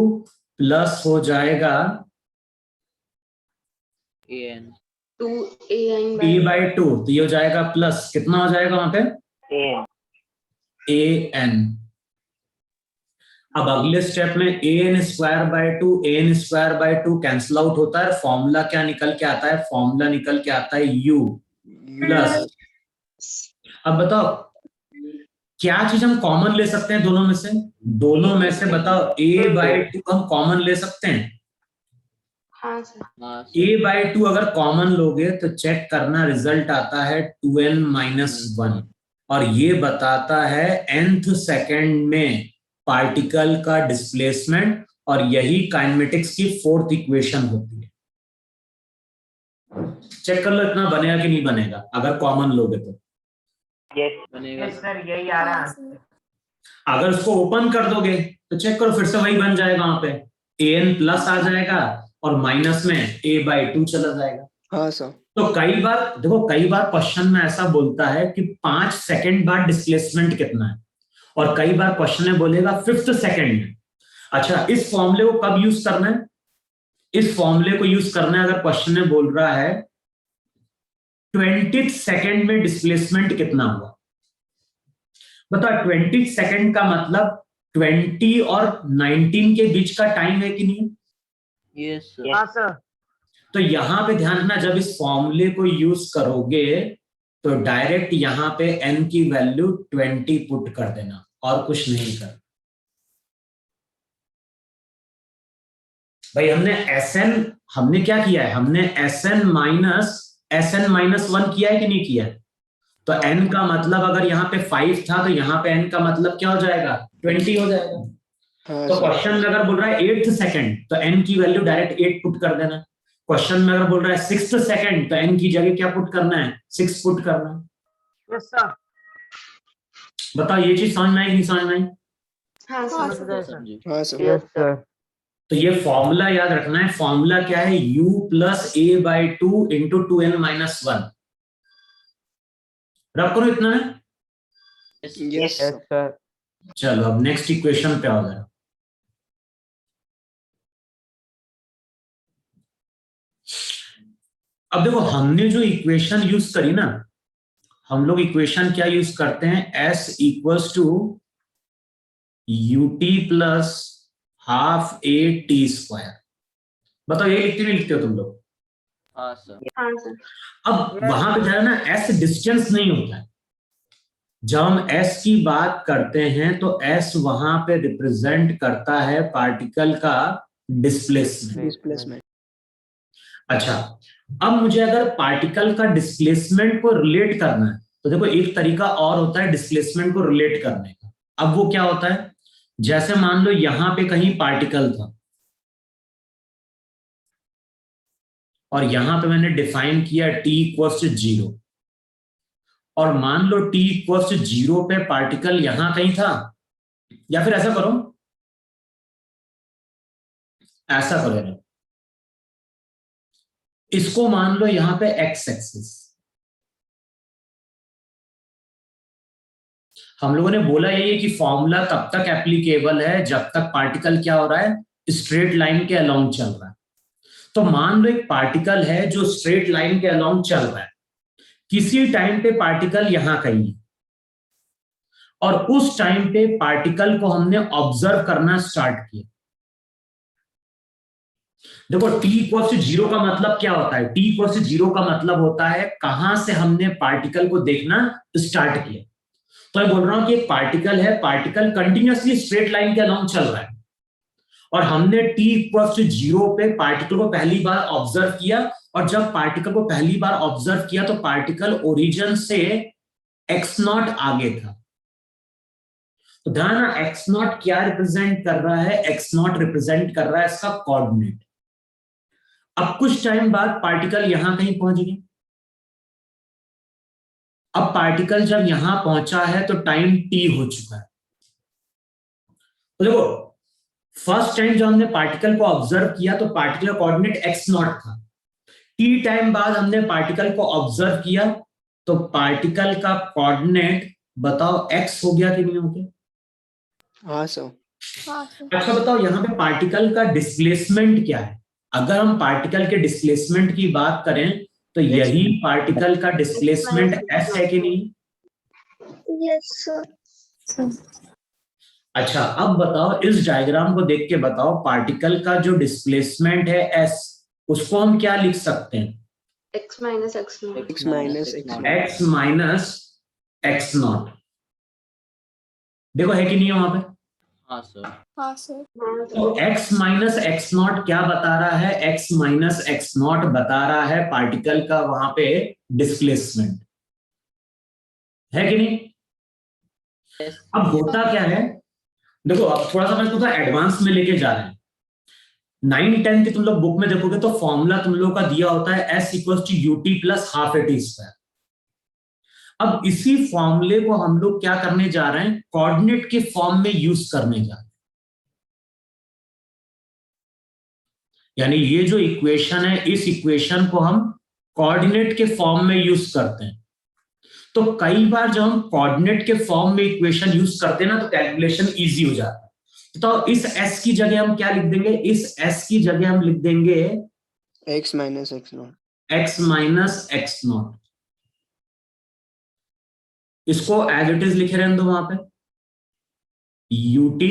plus हो जाएगा an a बाय 2, तो ये हो जाएगा प्लस, कितना हो जाएगा वहां पे? an। अब अगले स्टेप में an² कैंसिल आउट होता है, फॉर्मूला क्या निकल के आता है? फॉर्मूला निकल के आता है u प्लस, अब बताओ क्या चीज हम कॉमन ले सकते हैं दोनों में से? दोनों में से बताओ a/2 हम कॉमन ले सकते हैं? हाँ सर। हाँ सर। a/2 अगर कॉमन लोगे तो चेक करना, रिजल्ट आता है 2n-1 और ये बताता है nth सेकंड में पार्टिकल का डिस्प्लेसमेंट, और यही काइनेमेटिक्स की फोर्थ इक्वेशन होती है। चेक कर लो इतना बनेगा कि नहीं बनेगा अगर कॉमन लोगे तो। यस बनेगा यस सर। सर, यही आ रहा हाँ है। सर। अगर उसको ओपन कर दोगे तो चेक करो, फिर से वही बन जाएगा, वहां पे an प्लस आ जाएगा और माइनस में a/2 चला जाएगा। हाँ सर। तो कई बार देखो, कई बार क्वेश्चन में ऐसा बोलता है कि 5 सेकंड बाद डिस्प्लेसमेंट कितना है, और कई बार क्वेश्चन में बोलेगा 5th सेकंड में। अच्छा, इस फॉर्मूले को कब यूज करना है? इस फॉर्मूले को यूज करना है अगर क्वेश्चन में बोल रहा है 20th सेकंड में डिस्प्लेसमेंट कितना हुआ। बताओ 20th सेकंड का मतलब 20 और 19 के बीच का टाइम है कि नहीं? Yes sir. हाँ सर। तो यहां पे ध्यान रखना, जब इस फॉर्मूले को यूज करोगे तो डायरेक्ट यहां पे n की वैल्यू 20 पुट कर देना और कुछ नहीं कर। भाई हमने क्या किया है? हमने sn-1 किया है कि नहीं किया है? तो n का मतलब अगर यहाँ पे 5 था तो यहाँ पे n का मतलब क्या हो जाएगा? 20 हो जाएगा। हाँ तो सर। क्वेश्चन में अगर बोल रहा है 8th सेकंड तो n की वैल्यू डायरेक्ट 8 पुट कर देना। क्वेश्चन में अगर बोल रहा है 6th सेकंड तो n की जगह क्या पुट करना है? 6 पुट करना है। Yes sir. बताओ ये चीज समझ में आई कि नहीं समझ में आई? हाँ हाँ सर। सर। सर समझे। हाँ सर। Yes sir. तो ये फॉर्मूला याद रखना है। फॉर्मूला क्या है? u plus a/2 into 2n-1। रख करो इतना है। Yes yes sir. सर। चलो अब नेक्स्ट इक्वेशन पे आ जाए। अब देखो, हमने जो इक्वेशन यूज करी ना, हम लोग इक्वेशन क्या यूज करते हैं? s equals to ut plus half a t²। बताओ ये लिखते नहीं लिखते हो तुम लोग? हाँ सर। हाँ सर। अब वहां पे जाए ना, s डिस्टेंस नहीं होता है। जब हम s की बात करते हैं तो s वहां पे रिप्रेजेंट करता है पार्टिकल का डिस्प्लेसमेंट। डिस्प्लेसमेंट। अच्छा, अब मुझे अगर पार्टिकल का डिस्प्लेसमेंट को रिलेट करना है तो देखो एक तरीका और होता है डिस्प्लेसमेंट को रिलेट करने का। अब वो क्या होता है? जैसे मान लो यहां पे कहीं पार्टिकल था और यहां पे मैंने डिफाइन किया t इक्वल्स टू 0, और मान लो t इक्वल्स टू 0 पे पार्टिकल यहां कहीं था, या फिर ऐसा करो, ऐसा करो ना, इसको मान लो यहां पे x एक्सिस। हम लोगों ने बोला ये कि फॉर्मूला तब तक एप्लीकेबल है जब तक पार्टिकल क्या हो रहा है? स्ट्रेट लाइन के अलोंग चल रहा है। तो मान लो एक पार्टिकल है जो स्ट्रेट लाइन के अलोंग चल रहा है, किसी टाइम पे पार्टिकल यहां कहीं है, और उस टाइम पे पार्टिकल को हमने ऑब्जर्व करना स्टार्ट किया। देखो t इक्वल टू 0 का मतलब क्या होता है? t इक्वल टू 0 का मतलब होता है कहां से हमने पार्टिकल को देखना स्टार्ट किया। तो मैं बोल रहा हूं कि एक पार्टिकल है, पार्टिकल कंटिन्यूअसली स्ट्रेट लाइन के अलोंग चल रहा है, और हमने t इक्वल टू 0 पे पार्टिकल को पहली बार ऑब्जर्व किया, और जब पार्टिकल को पहली बार ऑब्जर्व किया तो पार्टिकल ओरिजिन से x0 आगे था। तो ध्यान, x0 क्या रिप्रेजेंट कर रहा है? x0 रिप्रेजेंट कर रहा है इसका कोऑर्डिनेट। अब कुछ टाइम बाद पार्टिकल यहां कहीं पहुंच गया। अब पार्टिकल जब यहां पहुंचा है तो टाइम t हो चुका है। तो देखो, फर्स्ट टाइम जब हमने पार्टिकल को ऑब्जर्व किया तो पार्टिकल का कोऑर्डिनेट x0 था। t टाइम बाद हमने पार्टिकल को ऑब्जर्व किया तो पार्टिकल का कोऑर्डिनेट बताओ x हो गया कि नहीं हो गया? हाँ सर। हाँ सर। अच्छा बताओ, यहां पे पार्टिकल का डिस्प्लेसमेंट क्या है? अगर हम पार्टिकल के डिस्प्लेसमेंट की बात करें तो यही पार्टिकल का डिस्प्लेसमेंट s है कि नहीं? Yes sir. अच्छा अब बताओ, इस डायग्राम को देख के बताओ, पार्टिकल का जो डिस्प्लेसमेंट है s, उसको हम क्या लिख सकते हैं? x minus x naught. X minus x naught. x minus x not. देखो है कि नहीं है वहां पे? हाँ सर। हाँ सर. तो x माइनस एक्स नॉट क्या बता रहा है? x माइनस एक्स नॉट बता रहा है पार्टिकल का वहां पे डिस्प्लेसमेंट, है कि नहीं? Yes. अब होता क्या है, देखो अब थोड़ा सा मैं तुमको एडवांस में लेके जा रहे हैं। 9-10 की तुम लोग बुक में देखोगे तो फॉर्मूला तुम लोग का दिया होता है s equal to u t plus half a t square. अब इसी फॉर्मूले को हम लोग क्या करने जा रहे हैं? कोऑर्डिनेट के फॉर्म में यूज करने जा रहे हैं। यानी ये जो इक्वेशन है, इस इक्वेशन को हम कोऑर्डिनेट के फॉर्म में यूज करते हैं। तो कई बार जब हम कोऑर्डिनेट के फॉर्म में इक्वेशन यूज करते हैं ना, तो कैलकुलेशन इजी हो जाता है। तो इस s की जगह हम क्या लिख देंगे? इस s की जगह हम लिख देंगे X minus x naught. x minus x not. इसको एज इट इज लिखे रहने दो वहां पे, ut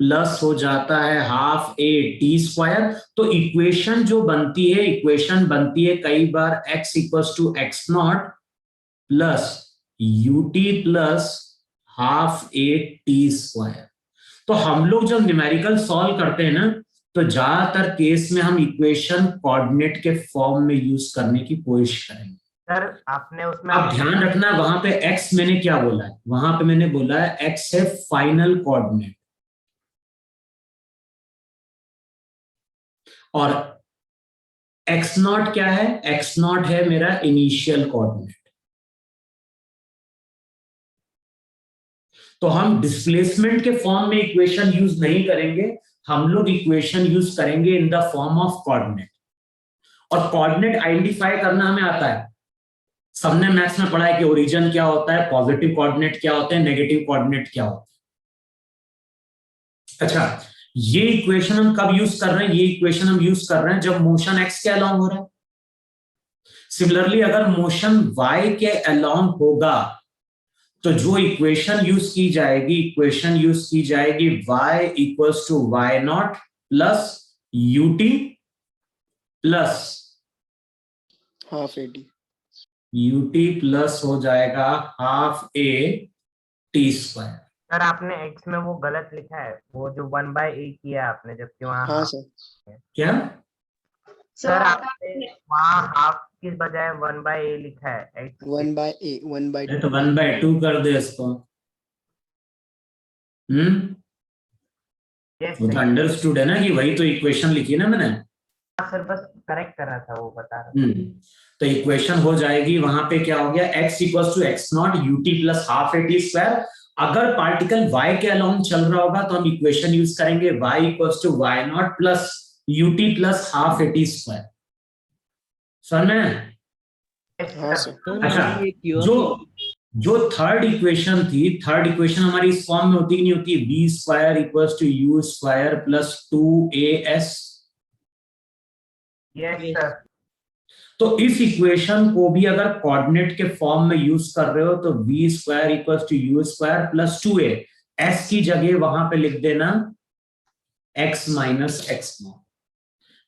प्लस हो जाता है हाफ ए टी स्क्वायर। तो इक्वेशन जो बनती है, इक्वेशन बनती है कई बार x equals to x naught plus ut plus half a t square. तो हम लोग जब न्यूमेरिकल सॉल्व करते हैं ना, तो ज्यादातर केस में हम इक्वेशन कोऑर्डिनेट के फॉर्म में यूज करने की कोशिश करेंगे। सर आपने उसमें अब ध्यान रखना, वहां पे x मैंने क्या बोला है? वहां पे मैंने बोला है x है फाइनल कोऑर्डिनेट और x नॉट क्या है? x नॉट है मेरा इनिशियल कोऑर्डिनेट। तो हम डिस्प्लेसमेंट के फॉर्म में इक्वेशन यूज नहीं करेंगे, हम लोग इक्वेशन यूज करेंगे in the form of coordinate. और कोऑर्डिनेट आइडेंटिफाई करना हमें आता है, सबने मैथ्स में पढ़ा है कि ओरिजिन क्या होता है, पॉजिटिव कोऑर्डिनेट क्या होते हैं, नेगेटिव कोऑर्डिनेट क्या होते हैं। अच्छा, ये इक्वेशन हम कब यूज कर रहे हैं? ये इक्वेशन हम यूज कर रहे हैं जब मोशन x के अलोंग हो रहा है। सिमिलरली अगर मोशन y के अलोंग होगा तो जो इक्वेशन यूज की जाएगी, इक्वेशन यूज की जाएगी y equals to y naught plus u t plus Half AD. U t plus हो जाएगा half a t square. Sir आपने x में वो गलत लिखा है, वो जो 1/a किया है आपने, जबकि वहाँ हाँ half सर. क्या? सर आपने वहाँ हाफ की बजाय 1/a लिखा है x 1 by a. 1 by तो 1/2 कर दे इसको। yes, वो तो अंडरस्टूड है ना कि वही तो इक्वेशन लिखी है ना मैंने। सर बस करेक्ट कर रहा था, वो बता रहा था। तो इक्वेशन हो जाएगी वहां पे क्या हो गया? x equals to x naught u t plus half a t square. अगर पार्टिकल y के अलोंग चल रहा होगा तो हम इक्वेशन यूज करेंगे y equals to y naught plus u t plus half a t square. समझ में? Yes, हाँ sir. सर. अच्छा, जो थर्ड इक्वेशन थी, थर्ड इक्वेशन हमारी इस फॉर्म में होती कि नहीं होती? B square equals to u square plus 2as। Yes, sir. तो इस इक्वेशन को भी अगर कोऑर्डिनेट के फॉर्म में यूज कर रहे हो तो b square equals to u square plus 2a, s की जगह वहां पे लिख देना x minus x naught.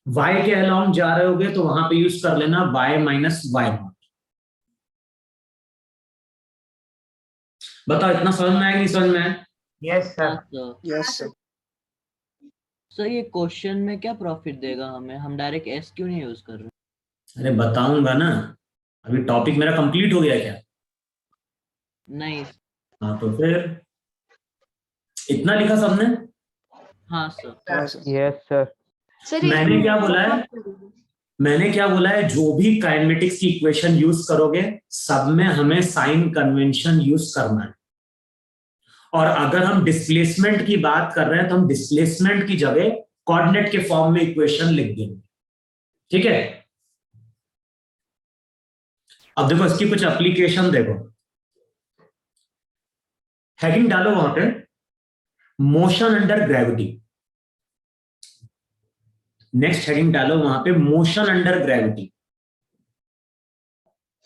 y के अलोंग जा रहे होगे तो वहां पे यूज कर लेना y माइनस वाई नॉट। बताओ इतना समझ में आया कि नहीं समझ में आया? Yes, sir. हाँ सर। Yes sir. सर ये क्वेश्चन में क्या प्रॉफिट देगा हमें? हम डायरेक्ट एस क्यों नहीं यूज कर रहे? अरे बताऊंगा ना, अभी टॉपिक मेरा कंप्लीट हो गया क्या? नहीं। हाँ तो फिर इतना लिखा सबने? हाँ सर। हाँ सर. Yes, sir. सर मैंने क्या बोला है? मैंने क्या बोला है? जो भी काइनेमेटिक्स की इक्वेशन यूज करोगे सब में हमें साइन कन्वेंशन यूज करना है। और अगर हम डिस्प्लेसमेंट की बात कर रहे हैं तो हम डिस्प्लेसमेंट की जगह कोऑर्डिनेट के फॉर्म में इक्वेशन लिख देंगे। ठीक है, अब देखो इसकी कुछ एप्लीकेशन देखो, हेडिंग डालो वहां पे, motion under gravity. Next heading डालो वहां पे, मोशन अंडर ग्रेविटी।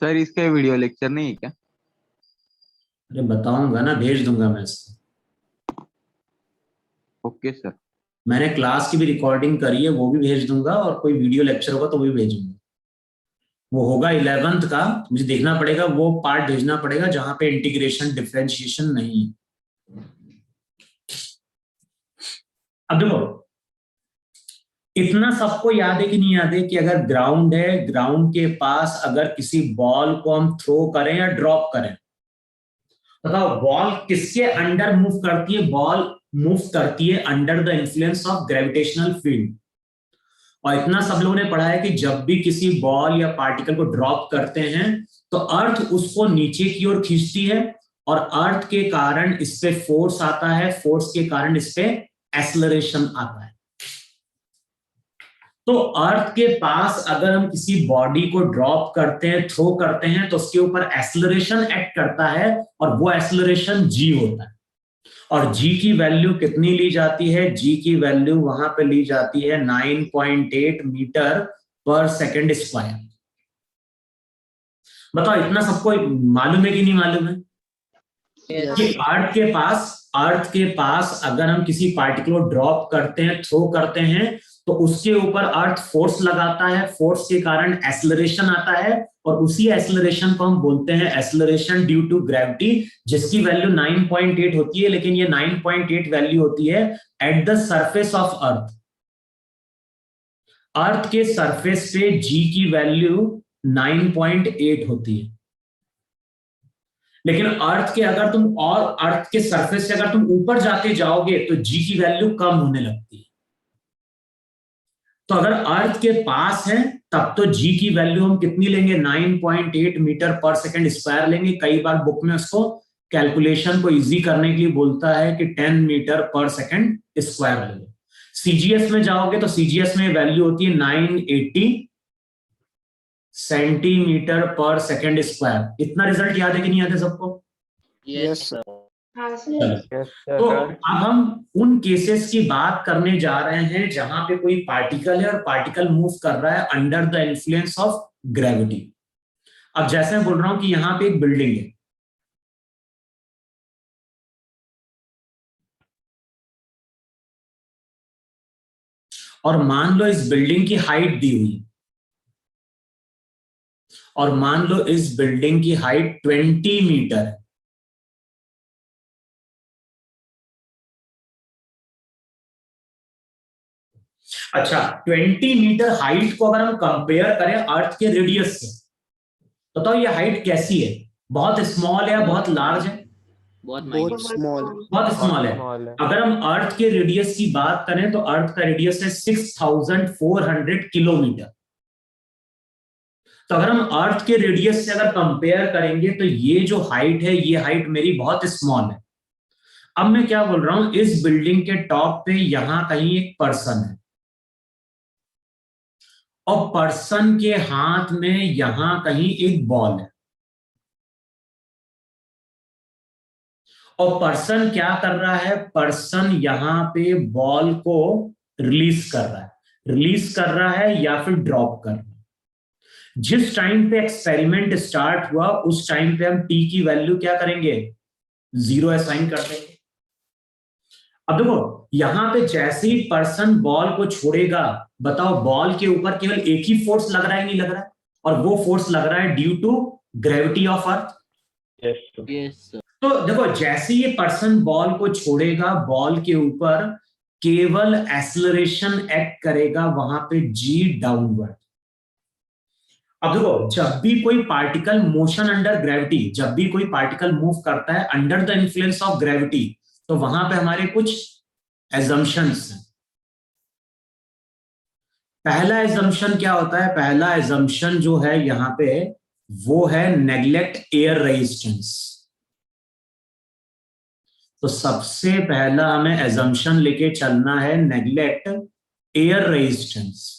सर इसके वीडियो लेक्चर नहीं है क्या? अरे बताऊंगा ना, भेज दूंगा मैं इसको। Okay sir. मैंने क्लास की भी रिकॉर्डिंग करी है, वो भी भेज दूंगा, और कोई वीडियो लेक्चर होगा तो वो भी भेजूंगा। वो होगा 11th का, मुझे देखना पड़ेगा, वो पार्ट भेजना पड़ेगा जहां पे इंटीग्रेशन डिफरेंशिएशन नहीं है। अब देखो, इतना सबको याद है कि नहीं याद है कि अगर ग्राउंड है, ग्राउंड के पास अगर किसी बॉल को हम थ्रो करें या ड्रॉप करें, बताओ बॉल किसके अंडर मूव करती है? बॉल मूव करती है under the influence of gravitational field. और इतना सब लोगों ने पढ़ा है कि जब भी किसी बॉल या पार्टिकल को ड्रॉप करते हैं तो अर्थ उसको नीचे की ओर खींचती है, और अर्थ के कारण इस पे फोर्स आता है, फोर्स के कारण इस पे एक्सेलरेशन आता है। तो अर्थ के पास अगर हम किसी बॉडी को ड्रॉप करते हैं, थ्रो करते हैं, तो उसके ऊपर एक्सेलरेशन एक्ट करता है, और वो एक्सेलरेशन जी होता है। और जी की वैल्यू कितनी ली जाती है? जी की वैल्यू वहां पे ली जाती है 9.8 मीटर पर सेकंड स्क्वायर। बताओ इतना सबको मालूम है कि नहीं मालूम है? कि अर्थ के पास अगर हम किसी पार्टिकल को ड्रॉप करते हैं, थ्रो करते हैं, तो उसके ऊपर अर्थ फोर्स लगाता है, फोर्स के कारण एक्सेलरेशन आता है, और उसी एक्सेलरेशन को हम बोलते हैं एक्सेलरेशन ड्यू टू ग्रेविटी, जिसकी वैल्यू 9.8 होती है। लेकिन ये 9.8 वैल्यू होती है at the surface of earth. Earth के सरफेस पे जी की वैल्यू 9.8 होती है। लेकिन अर्थ के अगर तुम और अर्थ के सरफेस से अगर तुम ऊपर जाते जाओगे तो जी की वैल्यू कम होने लगती है। तो अगर अर्थ के पास है तब तो जी की वैल्यू हम कितनी लेंगे? 9.8 मीटर पर सेकंड स्क्वायर लेंगे। कई बार बुक में उसको कैलकुलेशन को इजी करने के लिए बोलता है कि 10 मीटर पर सेकंड स्क्वायर ले लो। सीजीएस में जाओगे तो सीजीएस में वैल्यू होती है 980 सेंटीमीटर पर सेकंड स्क्वायर। इतना रिजल्ट याद है कि नहीं याद है सबको? Yes sir. हाँ सर। तो अब हम उन केसेस की बात करने जा रहे हैं जहां पे कोई पार्टिकल है और पार्टिकल मूव कर रहा है under the influence of gravity. अब जैसे मैं बोल रहा हूं कि यहां पे एक बिल्डिंग है, और मान लो इस बिल्डिंग की हाइट दी हुई, और मान लो इस बिल्डिंग की हाइट 20 मीटर है। अच्छा, 20 मीटर हाइट को अगर हम कंपेयर करें अर्थ के रेडियस से, बताओ ये हाइट कैसी है? बहुत स्मॉल है या बहुत लार्ज है? बहुत स्मॉल। बहुत स्मॉल है। अगर हम अर्थ के रेडियस की बात करें तो अर्थ का रेडियस है 6400 किलोमीटर। तो अगर हम अर्थ के रेडियस से अगर कंपेयर करेंगे तो ये जो हाइट है, ये हाइट मेरी बहुत स्मॉल है। अब मैं क्या बोल रहा हूं, इस बिल्डिंग के टॉप पे यहां कहीं एक पर्सन है, और पर्सन के हाथ में यहां कहीं एक बॉल है, और पर्सन क्या कर रहा है? पर्सन यहां पे बॉल को रिलीज कर रहा है, या फिर ड्रॉप कर रहा है। जिस टाइम पे एक्सपेरिमेंट स्टार्ट हुआ उस टाइम पे हम टी की वैल्यू क्या करेंगे? 0 असाइन कर देंगे। अब देखो यहां पे जैसे ही पर्सन बॉल को छोड़ेगा, बताओ बॉल के ऊपर केवल एक ही फोर्स लग रहा है नहीं लग रहा है? और वो फोर्स लग रहा है due to gravity of earth. Yes sir. तो देखो जैसे ये पर्सन बॉल को छोड़ेगा, बॉल के ऊपर केवल एक्सेलरेशन एक्ट करेगा वहां पे जी डाउनवर्ड। अब देखो जब भी कोई पार्टिकल मोशन अंडर ग्रेविटी, जब भी कोई पार्टिकल मूव करता है under the influence of gravity, तो वहां पे हमारे कुछ एजम्पशंस हैं। पहला एजम्पशन क्या होता है? पहला एजम्पशन जो है यहां पे वो है नेग्लेक्ट एयर रेजिस्टेंस। तो सबसे पहला हमें एजम्पशन लेके चलना है नेग्लेक्ट एयर रेजिस्टेंस।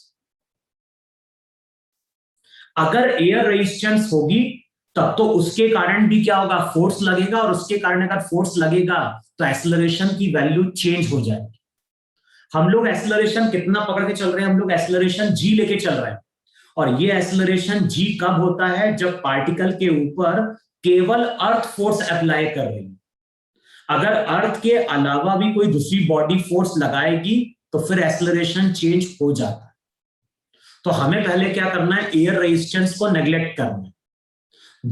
अगर एयर रेजिस्टेंस होगी तब तो उसके कारण भी क्या होगा? फोर्स लगेगा, और उसके कारण अगर फोर्स लगेगा तो एक्सेलरेशन की वैल्यू चेंज हो जाएगी। हम लोग एक्सेलरेशन कितना पकड़ के चल रहे हैं? हम लोग एक्सेलरेशन जी लेके चल रहे हैं, और ये एक्सेलरेशन जी कब होता है? जब पार्टिकल के ऊपर केवल अर्थ फोर्स अप्लाई कर रही है। अगर अर्थ के अलावा भी कोई दूसरी बॉडी फोर्स लगाएगी तो फिर एक्सेलरेशन चेंज हो जाता है। तो हमें पहले क्या करना है, एयर रेजिस्टेंस को नेग्लेक्ट करना है।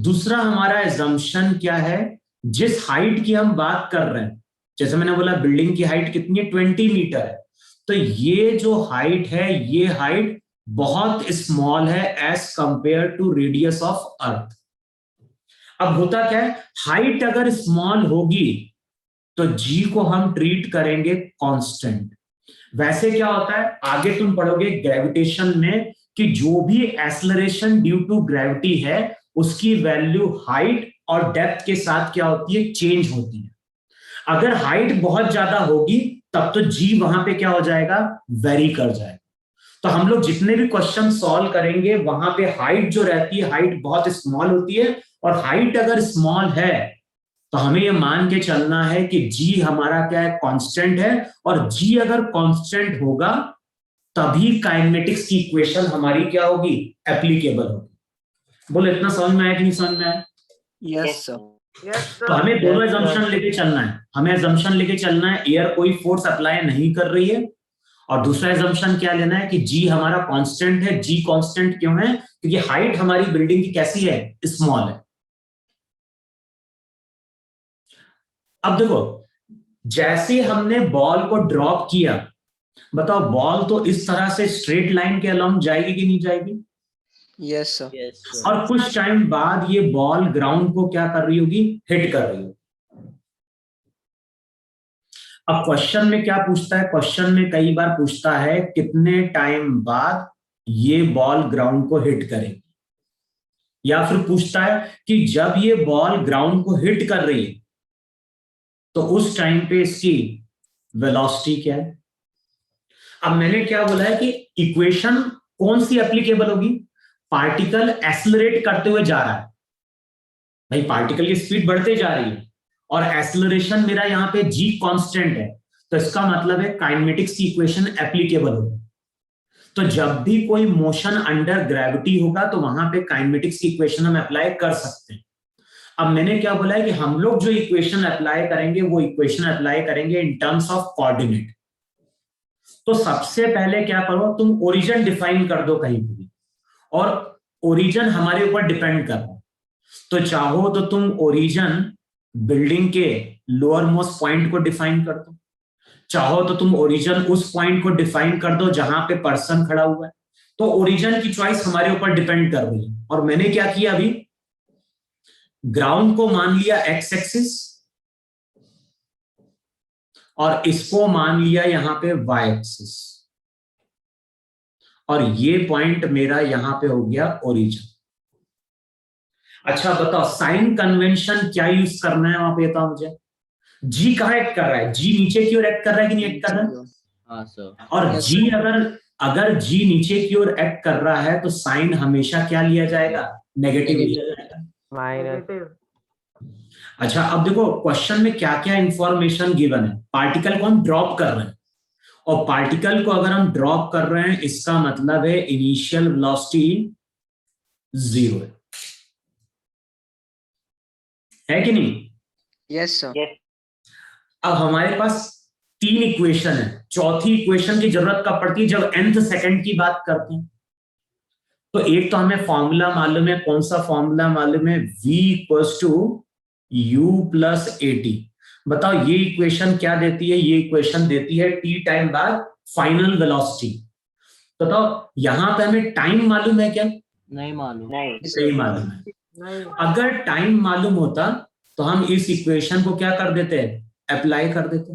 दूसरा हमारा एजम्पशन क्या है, जिस हाइट की हम बात कर रहे हैं, जैसे मैंने बोला बिल्डिंग की हाइट कितनी है, 20 मीटर है, तो ये जो हाइट है ये हाइट बहुत स्मॉल है as compared to radius of earth. अब होता क्या है, हाइट अगर स्मॉल होगी तो जी को हम ट्रीट करेंगे कांस्टेंट। वैसे क्या होता है, आगे तुम पढ़ोगे ग्रेविटेशन में कि जो भी एक्सेलरेशन ड्यू टू ग्रेविटी है उसकी वैल्यू हाइट और डेप्थ के साथ क्या होती है, चेंज होती है। अगर हाइट बहुत ज्यादा होगी तब तो जी वहां पे क्या हो जाएगा, वेरी कर जाएगा। तो हम लोग जितने भी क्वेश्चन सॉल्व करेंगे वहां पे हाइट जो रहती है, हाइट बहुत स्मॉल होती है, और हाइट अगर स्मॉल है तो हमें ये मान के चलना है कि जी हमारा क्या है, कांस्टेंट है, और जी अगर कांस्टेंट होगा तभी काइनेमेटिक्स की इक्वेशन हमारी क्या होगी, एप्लीकेबल होगी। बोलो इतना समझ में आया कि नहीं समझ में आया? Yes sir. तो हमें दोनों एजम्पशन लेके चलना है। हमें एजम्पशन लेके चलना है एयर कोई फोर्स अप्लाई नहीं कर रही है, और दूसरा एजम्पशन क्या लेना है कि जी हमारा कांस्टेंट है। जी कांस्टेंट क्यों है, क्योंकि हाइट हमारी बिल्डिंग की कैसी है, स्मॉल है। अब देखो, जैसे हमने बॉल को ड्रॉप किया, बताओ बॉल तो इस तरह से स्ट्रेट लाइन के अलोंग जाएगी कि नहीं जाएगी? Yes sir. यस और कुछ टाइम बाद ये बॉल ग्राउंड को क्या कर रही होगी, हिट कर रही होगी। अब क्वेश्चन में क्या पूछता है, क्वेश्चन में कई बार पूछता है कितने टाइम बाद ये बॉल ग्राउंड को हिट करेगी, या फिर पूछता है कि जब ये बॉल ग्राउंड को हिट कर रही है तो उस टाइम पे इसकी वेलोसिटी क्या है। अब मैंने क्या बोला है कि इक्वेशन कौन सी एप्लीकेबल होगी, पार्टिकल एक्सेलरेट करते हुए जा रहा है, भाई पार्टिकल की स्पीड बढ़ते जा रही है और एक्सेलरेशन मेरा यहां पे जी कांस्टेंट है, तो इसका मतलब है काइनेमेटिक्स की इक्वेशन एप्लीकेबल होगी। तो जब भी कोई मोशन अंडर ग्रेविटी होगा तो वहां पे काइनेमेटिक्स की इक्वेशन हम अप्लाई कर सकते हैं। अब मैंने क्या बोला है कि हम लोग जो इक्वेशन अप्लाई करेंगे वो इक्वेशन अप्लाई करेंगे इन टर्म्स ऑफ कोऑर्डिनेट। तो सबसे पहले क्या करो, तुम ओरिजिन डिफाइन कर दो कहीं भी, और ओरिजिन हमारे ऊपर डिपेंड कर रहा है। तो चाहो तो तुम ओरिजिन बिल्डिंग के लोअर मोस्ट पॉइंट को डिफाइन कर दो, चाहो तो तुम ओरिजिन उस पॉइंट को डिफाइन कर दो जहां पे पर्सन खड़ा हुआ है। तो ओरिजिन की चॉइस हमारे ऊपर डिपेंड कर रही है। और मैंने क्या किया, अभी ग्राउंड को मान लिया एक्स एक्सिस और इसको मान लिया यहां पे वाई एक्सिस, और ये पॉइंट मेरा यहां पे हो गया ओरिजिन। अच्छा बताओ साइन कन्वेंशन क्या यूज करना है वहां पे, बताओ मुझे। जी कहां एक्ट कर रहा है, जी नीचे की ओर एक्ट कर रहा है कि नहीं एक्ट कर रहा है? हाँ सर। और जी अगर जी नीचे की ओर एक्ट कर रहा है तो साइन हमेशा क्या लिया जाएगा, नेगेटिव लिया जाएगा। माइनस। अच्छा अब देखो क्वेश्चन में क्या क्या इंफॉर्मेशन गिवन है। पार्टिकल को हम ड्रॉप कर रहे हैं, और पार्टिकल को अगर हम ड्रॉप कर रहे हैं इसका मतलब है इनिशियल वेलोसिटी 0 है कि नहीं? Yes sir. अब हमारे पास 3 इक्वेशन है, चौथी इक्वेशन की जरूरत कब पड़ती है, जब nth सेकंड की बात करते हैं। तो एक तो हमें फॉर्मूला मालूम है, कौन सा फॉर्मूला मालूम है, v equals to u plus at। बताओ ये इक्वेशन क्या देती है, ये इक्वेशन देती है t टाइम बाद फाइनल वेलोसिटी। बताओ यहां पे हमें टाइम मालूम है क्या? नहीं मालूम। नहीं मालूम है। अगर टाइम मालूम होता तो हम इस इक्वेशन को क्या कर देते, अप्लाई कर देते।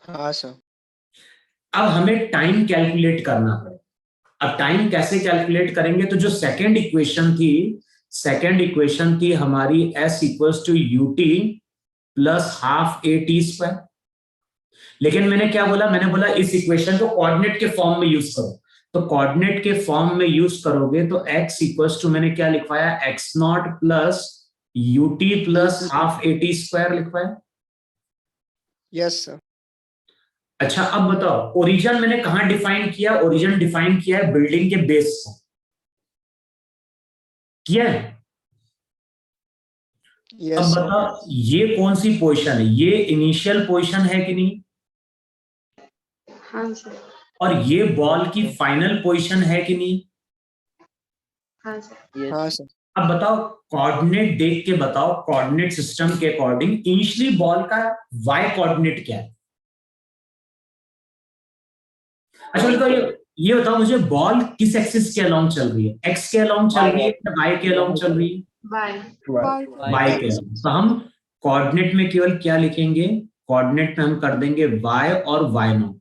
हाँ सर। अब हमें टाइम कैलकुलेट करना है। अब टाइम कैसे कैलकुलेट करेंगे, तो जो सेकंड इक्वेशन थी हमारी s equals to ut plus half at²। लेकिन मैंने क्या बोला, मैंने बोला इस इक्वेशन को कोऑर्डिनेट के फॉर्म में यूज करो। तो कोऑर्डिनेट के फॉर्म में यूज करोगे तो x इक्वल्स टू मैंने क्या लिखवाया, x0 plus ut plus half at² लिखवाया। Yes sir. अच्छा अब बताओ ओरिजिन मैंने कहां डिफाइन किया, ओरिजिन डिफाइन किया है बिल्डिंग के बेस को, किया है। अब Yes, sir. बताओ ये कौन सी पोजीशन है, ये इनिशियल पोजीशन है कि नहीं, हाँ सर, और ये बॉल की फाइनल पोजीशन है कि नहीं। हाँ सर, Yes. हाँ सर. अब बताओ कोऑर्डिनेट देख के बताओ, कोऑर्डिनेट सिस्टम के अकॉर्डिंग इनिशियली बॉल का वाई कोऑर्डिनेट क्या है। अच्छा बताओ ये बताओ मुझे, बॉल किस एक्सिस के अलोंग चल रही है, एक्स के अलोंग चल रही है या वाई के अलोंग चल रही है, बाय, वाई के अलोंग। तो हम कोऑर्डिनेट में केवल क्या लिखेंगे, कोऑर्डिनेट में हम कर देंगे वाई और वाई नॉट,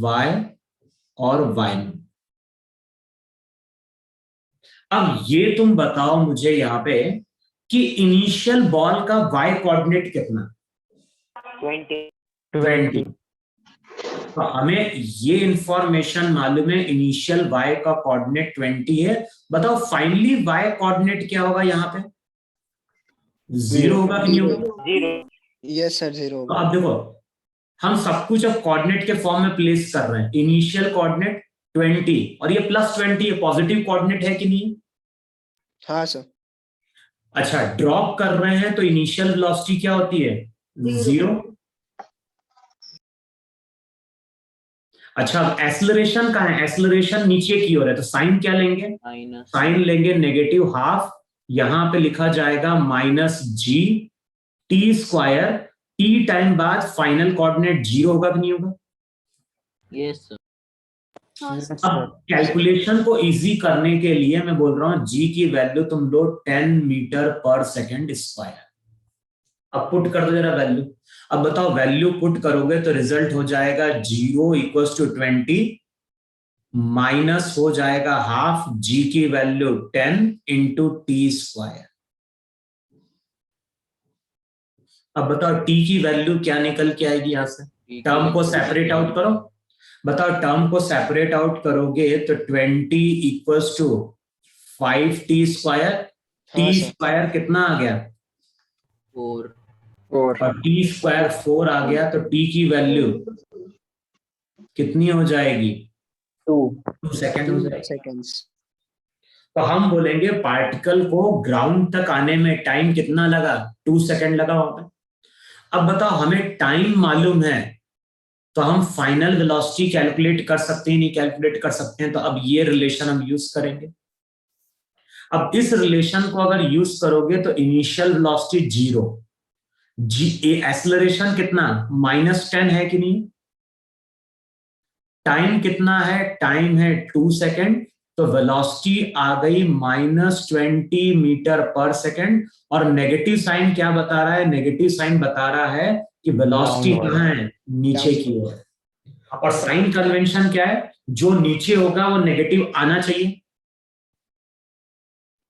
वाई और वाई नॉट। अब ये तुम बताओ मुझे यहाँ पे कि इनिशियल बॉल का वाई कोऑर्डिनेट कितना, 20। तो हमें ये इंफॉर्मेशन मालूम है, इनिशियल वाई का कोऑर्डिनेट 20 है। बताओ फाइनली वाई कोऑर्डिनेट क्या होगा, यहाँ पे 0 होगा कि नहीं होगा। 0 Yes, sir. 0. तो अब देखो हम सब कुछ अब कोऑर्डिनेट के फॉर्म में प्लेस कर रहे हैं, इनिशियल कोऑर्डिनेट 20 और ये +20 ये पॉजिटिव कोऑर्डिनेट है कि नहीं। हाँ सर. अच्छा ड्रॉप कर रहे हैं तो इनिशियल वेलोसिटी क्या होती है, 0। अच्छा अब एक्सेलरेशन कहाँ है, एक्सेलरेशन नीचे की ओर है, तो साइन क्या लेंगे, Minus. साइन लेंगे -½ यहां पे लिखा जाएगा -g t², टी टाइम बाद फाइनल कोऑर्डिनेट 0 होगा कि नहीं होगा। Yes, sir. अब कैलकुलेशन को इजी करने के लिए मैं बोल रहा हूं g की वैल्यू तुम लो 10 मीटर/सेकंड²। अब पुट कर दो जरा वैल्यू। अब बताओ वैल्यू पुट करोगे तो रिजल्ट हो जाएगा 0 = 20 माइनस हो जाएगा ½ g की वैल्यू 10 × t²। अब बताओ t की वैल्यू क्या निकल के आएगी, यहां से टर्म को सेपरेट आउट करो। बताओ टर्म को सेपरेट आउट करोगे तो 20 = 5t², t² कितना आ गया 4. और t² 4 आ गया, तो t की वैल्यू कितनी हो जाएगी 2 सेकंड हो 2 जाएगी। seconds. तो हम बोलेंगे पार्टिकल को ग्राउंड तक आने में टाइम कितना लगा, 2 सेकंड लगा वहां पे। अब बताओ हमें टाइम मालूम है तो हम फाइनल वेलोसिटी कैलकुलेट कर सकते हैं, नहीं कैलकुलेट कर सकते हैं, तो अब ये रिलेशन हम यूज करेंगे। अब इस रिलेशन को अगर यूज करोगे तो इनिशियल वेलोसिटी 0, एक्सेलरेशन कितना -10 है कि नहीं, टाइम कितना है, टाइम है 2 सेकंड, तो वेलोसिटी आ गई -20 मीटर/सेकंड। और नेगेटिव साइन क्या बता रहा है, नेगेटिव साइन बता रहा है कि वेलोसिटी कहाँ है, नीचे की ओर। और साइन कन्वेंशन क्या है, जो नीचे होगा वो नेगेटिव आना चाहिए।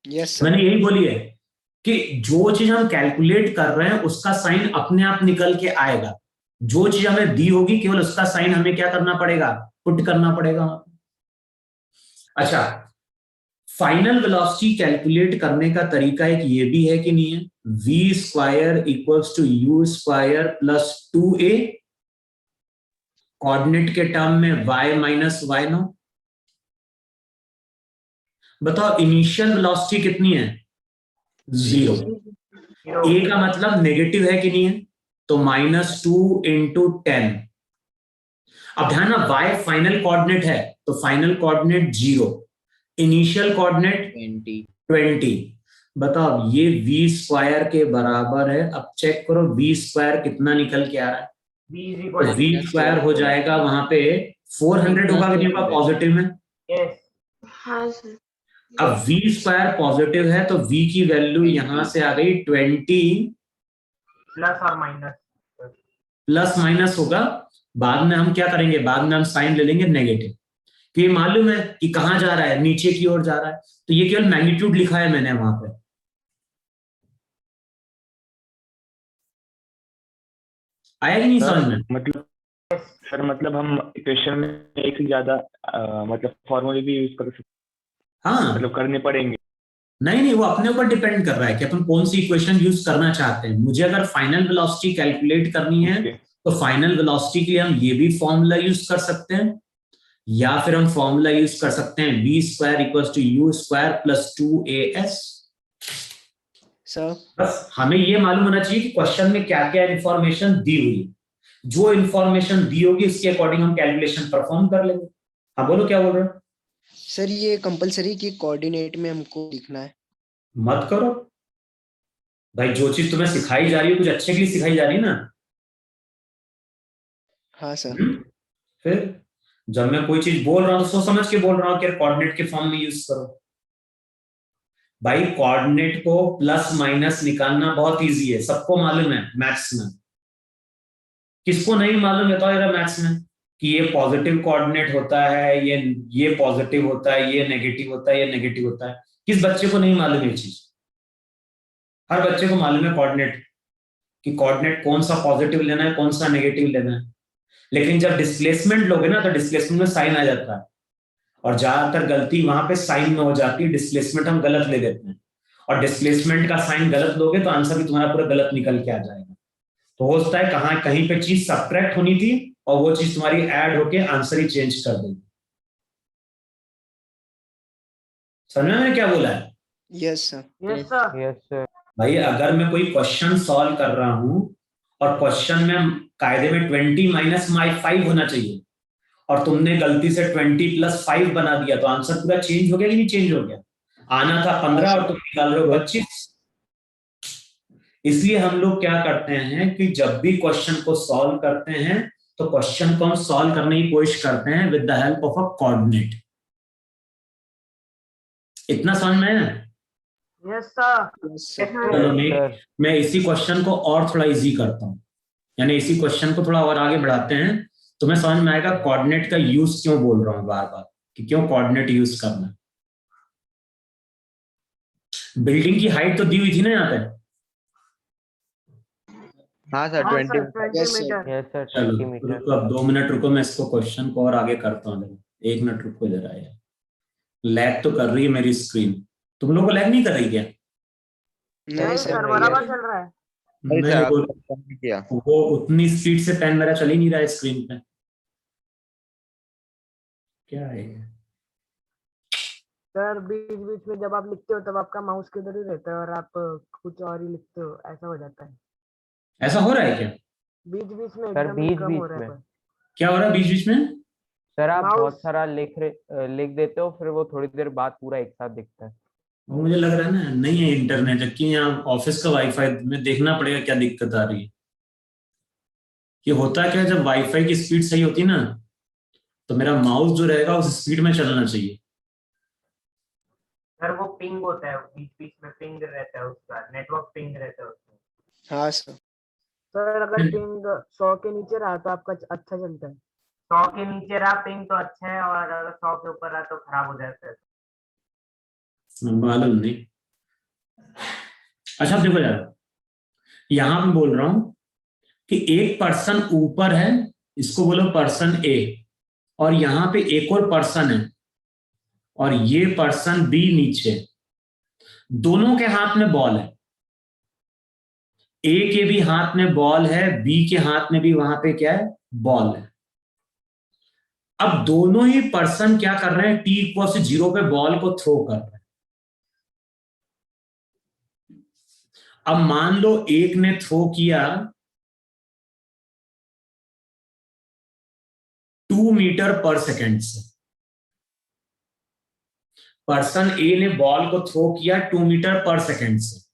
Yes, sir. मैंने यही बोली है कि जो चीज हम कैलकुलेट कर रहे हैं उसका साइन अपने आप निकल के आएगा, जो चीज हमें दी होगी केवल उसका साइन हमें क्या करना पड़ेगा, पुट करना पड़ेगा। अच्छा फाइनल वेलोसिटी कैलकुलेट करने का तरीका एक ये भी है कि नहीं है, v² = u² + 2a, कोऑर्डिनेट के टर्म में y - y0। बताओ इनिशियल वेलोसिटी कितनी है 0, a का मतलब नेगेटिव है कि नहीं है, तो -2 × 10। अब ध्यान ना y फाइनल कोऑर्डिनेट है तो फाइनल कोऑर्डिनेट 0, इनिशियल कोऑर्डिनेट 20। बताओ ये v² के बराबर है। अब चेक करो v² कितना निकल के आ रहा है, तो v² हो जाएगा वहां पे 400 होगा कि नहीं होगा पॉजिटिव में। हाँ सर, अब v² पॉजिटिव है तो v की वैल्यू यहां से आ गई 20 ± होगा। बाद में हम क्या करेंगे, बाद में हम साइन ले लेंगे नेगेटिव, कि ये मालूम है कि कहां जा रहा है, नीचे की ओर जा रहा है, तो ये केवल मैग्नीट्यूड लिखा है मैंने वहां पे। आया कि नहीं समझ में। मतलब हम इक्वेशन में एक से ज्यादा मतलब फॉर्मूले भी यूज कर सकते हैं, हाँ मतलब करने पड़ेंगे। नहीं वो अपने ऊपर डिपेंड कर रहा है कि अपन कौन सी इक्वेशन यूज करना चाहते हैं। मुझे अगर फाइनल वेलोसिटी कैलकुलेट करनी है तो फाइनल वेलोसिटी के लिए हम ये भी फॉर्मूला यूज कर सकते हैं, या फिर हम फॉर्मूला यूज कर सकते हैं v² = u² + 2as। सर बस हमें ये मालूम होना चाहिए कि क्वेश्चन में क्या क्या इंफॉर्मेशन दी हुई है। जो इंफॉर्मेशन दी होगी उसके अकॉर्डिंग हम कैलकुलेशन परफॉर्म कर लेंगे। हाँ बोलो क्या बोल रहे हो? सर ये कंपलसरी कि कोऑर्डिनेट में हमको लिखना है। मत करो भाई, जो चीज तुम्हें सिखाई जा रही है कुछ अच्छे के लिए सिखाई जा रही है ना। हाँ सर। फिर जब मैं कोई चीज बोल रहा हूँ तो सोच समझ के बोल रहा हूँ कि कोऑर्डिनेट के फॉर्म में यूज करो। भाई कोऑर्डिनेट को प्लस माइनस निकालना बहुत इजी है, सबको मालूम है मैथ्स में। किसको नहीं मालूम है तो यार मैथ्स में कि ये पॉजिटिव कोऑर्डिनेट होता है, ये पॉजिटिव होता है, ये नेगेटिव होता है, ये नेगेटिव होता है। किस बच्चे को नहीं मालूम ये चीज? हर बच्चे को मालूम है कोऑर्डिनेट, कि कोऑर्डिनेट कौन सा पॉजिटिव लेना है कौन सा नेगेटिव लेना है। लेकिन जब डिस्प्लेसमेंट लोगे ना तो डिस्प्लेसमेंट में साइन आ जाता है, और ज्यादातर गलती वहां पे साइन में हो जाती है। डिस्प्लेसमेंट हम गलत ले देते हैं, और डिस्प्लेसमेंट का साइन गलत लोगे तो आंसर भी तुम्हारा पूरा गलत निकल के आ जाएगा। तो हो सकता है कहां कहीं पे चीज सब्ट्रैक्ट होनी थी और वो चीज तुम्हारी ऐड होके आंसर ही चेंज कर देगी। समझ में मैंने क्या बोला है? Yes sir. Yes sir. Yes sir. भाई अगर मैं कोई क्वेश्चन सॉल्व कर रहा हूं और क्वेश्चन में कायदे में 20 माइनस 5 होना चाहिए, और तुमने गलती से 20 प्लस 5 बना दिया, तो आंसर पूरा चेंज हो गया कि नहीं चेंज हो गया? आना था 15 और तुम निकाल रहे हो 25। इसलिए हम लोग क्या करते हैं कि जब भी क्वेश्चन को सॉल्व करते हैं तो क्वेश्चन को हम सॉल्व करने की कोशिश करते हैं with the help of a coordinate. इतना समझ में है? Yes sir. चलो मैं इसी क्वेश्चन को और थोड़ा इजी करता हूं, यानी इसी क्वेश्चन को थोड़ा और आगे बढ़ाते हैं, तो मैं समझ में आएगा कोऑर्डिनेट का यूज क्यों बोल रहा हूं बार बार, कि क्यों कोऑर्डिनेट यूज करना। बिल्डिंग की हाइट तो दी हुई थी ना यहाँ पे। हाँ sir 20 Yes, sir. Metre. Yes sir चलो 20 मीटर। रुको, अब 2 मिनट रुको, मैं इसको क्वेश्चन को और आगे करता हूँ। 1 मिनट रुको जरा यार, लैग तो कर रही है मेरी स्क्रीन। तुम लोगों को लैग नहीं कर रही क्या? नहीं सर। बराबर चल रहा है। नहीं नहीं, सर आपने किया। वो उतनी स्पीड से पेन मेरा चल ही नहीं रहा है स्क्रीन पे। क्या है ये? सर बीच बीच में जब आप लिखते हो तब आपका माउस किधर ही रहता है और आप कुछ और ही लिखते हो, ऐसा हो जाता है ऐसा हो रहा है क्या? बीच बीच में। सर एकदम ही कम बीच-बीच हो रहा है में। पर। क्या हो रहा है बीच बीच में? सर आप माउस- बहुत सारा लिख देते हो, फिर वो थोड़ी देर बाद पूरा एक साथ दिखता है। वो मुझे लग रहा है ना नहीं है इंटरनेट, जबकि यहाँ ऑफिस का वाईफाई में देखना पड़ेगा क्या दिक्कत आ रही है। कि होता क्या है, जब वाईफाई की स्पीड सही होती है ना तो मेरा माउस जो रहेगा उस स्पीड में चलना चाहिए। सर वो पिंग होता है, बीच बीच में पिंग रहता है, उसका नेटवर्क पिंग रहता है उसमें। हाँ सर। सर अगर पिंग 100 के नीचे रहा तो आपका अच्छा चलता है। 100 के नीचे रहा पिंग तो अच्छा है, और अगर 100 के ऊपर रहा तो खराब हो जाता है। मालूम नहीं। अच्छा देखो यार, यहां मैं बोल रहा हूं कि एक पर्सन ऊपर है, इसको बोलो पर्सन ए, और यहां पे एक और पर्सन है और ये पर्सन बी नीचे। दोनों के हाथ में बॉल है, ए के भी हाथ में बॉल है, बी के हाथ में भी वहां पे क्या है, बॉल है। अब दोनों ही पर्सन क्या कर रहे हैं, t=0 पे बॉल को थ्रो कर रहे हैं। अब मान लो एक ने थ्रो किया 2 मीटर पर सेकेंड से। पर्सन ए ने बॉल को थ्रो किया 2 मीटर पर सेकेंड से।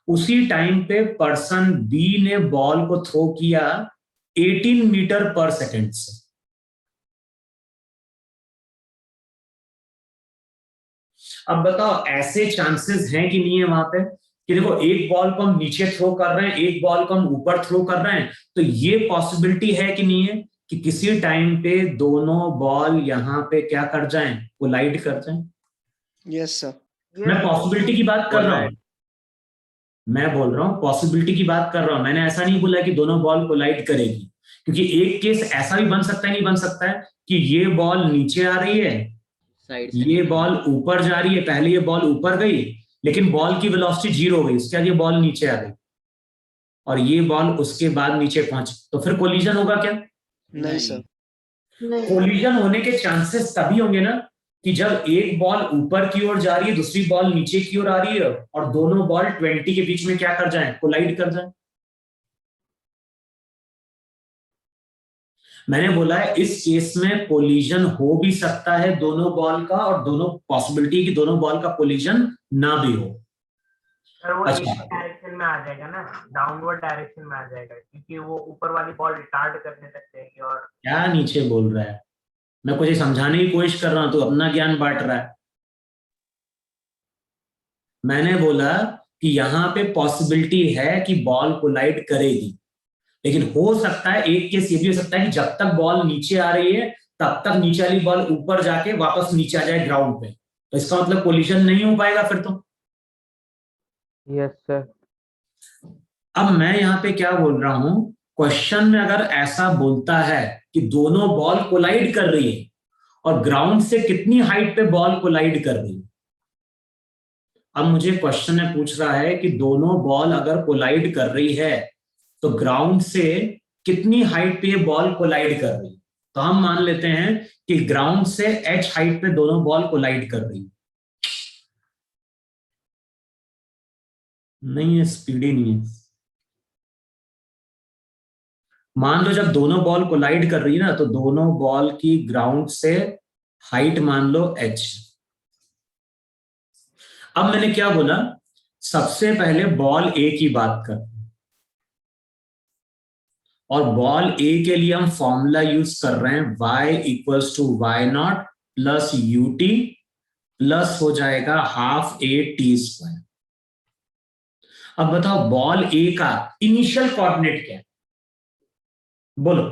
उसी टाइम पे पर्सन बी ने बॉल को थ्रो किया 18 मीटर पर सेकेंड से। अब बताओ ऐसे चांसेस हैं कि नहीं है वहां पे, कि देखो एक बॉल को हम नीचे थ्रो कर रहे हैं, एक बॉल को हम ऊपर थ्रो कर रहे हैं, तो ये पॉसिबिलिटी है कि नहीं है कि किसी टाइम पे दोनों बॉल यहां पे क्या कर जाएं, कोलाइड कर जाएं। Yes sir. मैं पॉसिबिलिटी की बात कर रहा हूं, मैं बोल रहा हूं पॉसिबिलिटी की बात कर रहा हूं। मैंने ऐसा नहीं बोला कि दोनों बॉल कोलाइड करेगी, क्योंकि एक केस ऐसा भी बन सकता है, नहीं बन सकता है कि ये बॉल नीचे आ रही है, साइड से ये बॉल ऊपर जा रही है। पहले ये बॉल ऊपर गई लेकिन बॉल की वेलोसिटी 0 हो गई, उसके बाद ये बॉल नीचे आ गई और ये बॉल उसके बाद नीचे पहुंची, तो फिर कोलिजन होगा क्या? नहीं सर। नहीं कोलिजन होने के चांसेस तभी होंगे ना कि जब एक बॉल ऊपर की ओर जा रही है, दूसरी बॉल नीचे की ओर आ रही है और दोनों बॉल 20 के बीच में क्या कर जाएं, कोलाइड कर जाएं। मैंने बोला है इस केस में कोलिजन हो भी सकता है दोनों बॉल का, और दोनों पॉसिबिलिटी कि दोनों बॉल का कोलिजन ना भी हो। सर वो अच्छा। एक डायरेक्शन में आ जाएगा ना, डाउनवर्ड डायरेक्शन में आ जाएगा, क्योंकि वो ऊपर वाली बॉल रिटार्ड करने तक जाएगी। और क्या नीचे बोल रहा है? मैं कुछ समझाने की कोशिश कर रहा हूं, तो अपना ज्ञान बांट रहा है। मैंने बोला कि यहां पे पॉसिबिलिटी है कि बॉल कोलाइड करेगी, लेकिन हो सकता है एक केस ये भी हो सकता है कि जब तक बॉल नीचे आ रही है तब तक नीचे वाली बॉल ऊपर जाके वापस नीचे आ जाए ग्राउंड पे, तो इसका मतलब कोलिजन नहीं हो पाएगा फिर तो। Yes sir. अब मैं यहाँ पे क्या बोल रहा हूं, क्वेश्चन में अगर ऐसा बोलता है कि दोनों बॉल कोलाइड कर रही है और ग्राउंड से कितनी हाइट पे बॉल कोलाइड कर रही है, अब मुझे क्वेश्चन में पूछ रहा है कि दोनों बॉल अगर कोलाइड कर रही है तो ग्राउंड से कितनी हाइट पे ये बॉल कोलाइड कर रही है। तो हम मान लेते हैं कि ग्राउंड से h हाइट पे दोनों बॉल कोलाइड कर रही है। नहीं है, स्पीडी नहीं है। मान लो जब दोनों बॉल कोलाइड कर रही है ना, तो दोनों बॉल की ग्राउंड से हाइट मान लो h। अब मैंने क्या बोला, सबसे पहले बॉल ए की बात कर, और बॉल ए के लिए हम फॉर्मूला यूज कर रहे हैं y equals to y naught plus ut plus हो जाएगा हाफ a t स्क्वायर। अब बताओ बॉल ए का इनिशियल कोऑर्डिनेट क्या है, बोलो।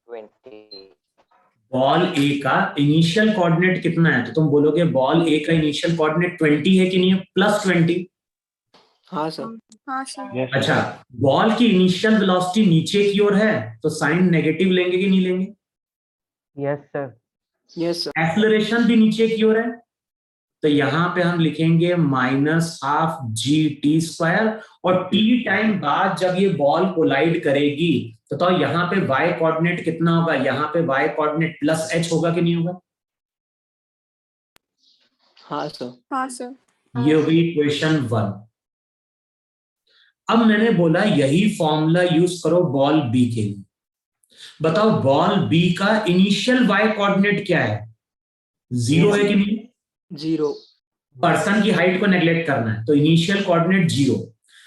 20। बॉल ए का इनिशियल कोऑर्डिनेट कितना है, तो तुम बोलोगे बॉल ए का इनिशियल कोऑर्डिनेट 20 है कि नहीं है, प्लस 20। हाँ सर। हाँ सर। यस अच्छा, बॉल की इनिशियल वेलोसिटी नीचे की ओर है तो साइन नेगेटिव लेंगे कि नहीं लेंगे? Yes sir. Yes sir. Acceleration भी नीचे की ओर है, तो यहां पे हम लिखेंगे minus half G T square, और टी टाइम बाद जब ये बॉल कोलाइड करेगी तो यहां पे y कोऑर्डिनेट कितना होगा, यहां पे y कोऑर्डिनेट प्लस h होगा कि नहीं होगा? हाँ सर। हाँ सर। ये होगी इक्वेशन 1। अब मैंने बोला यही फॉर्मूला यूज करो बॉल बी के लिए। बताओ बॉल बी का इनिशियल y कोऑर्डिनेट क्या है, 0 है कि नहीं? 0। पर्सन की हाइट को नेग्लेक्ट करना है, तो इनिशियल कोऑर्डिनेट 0।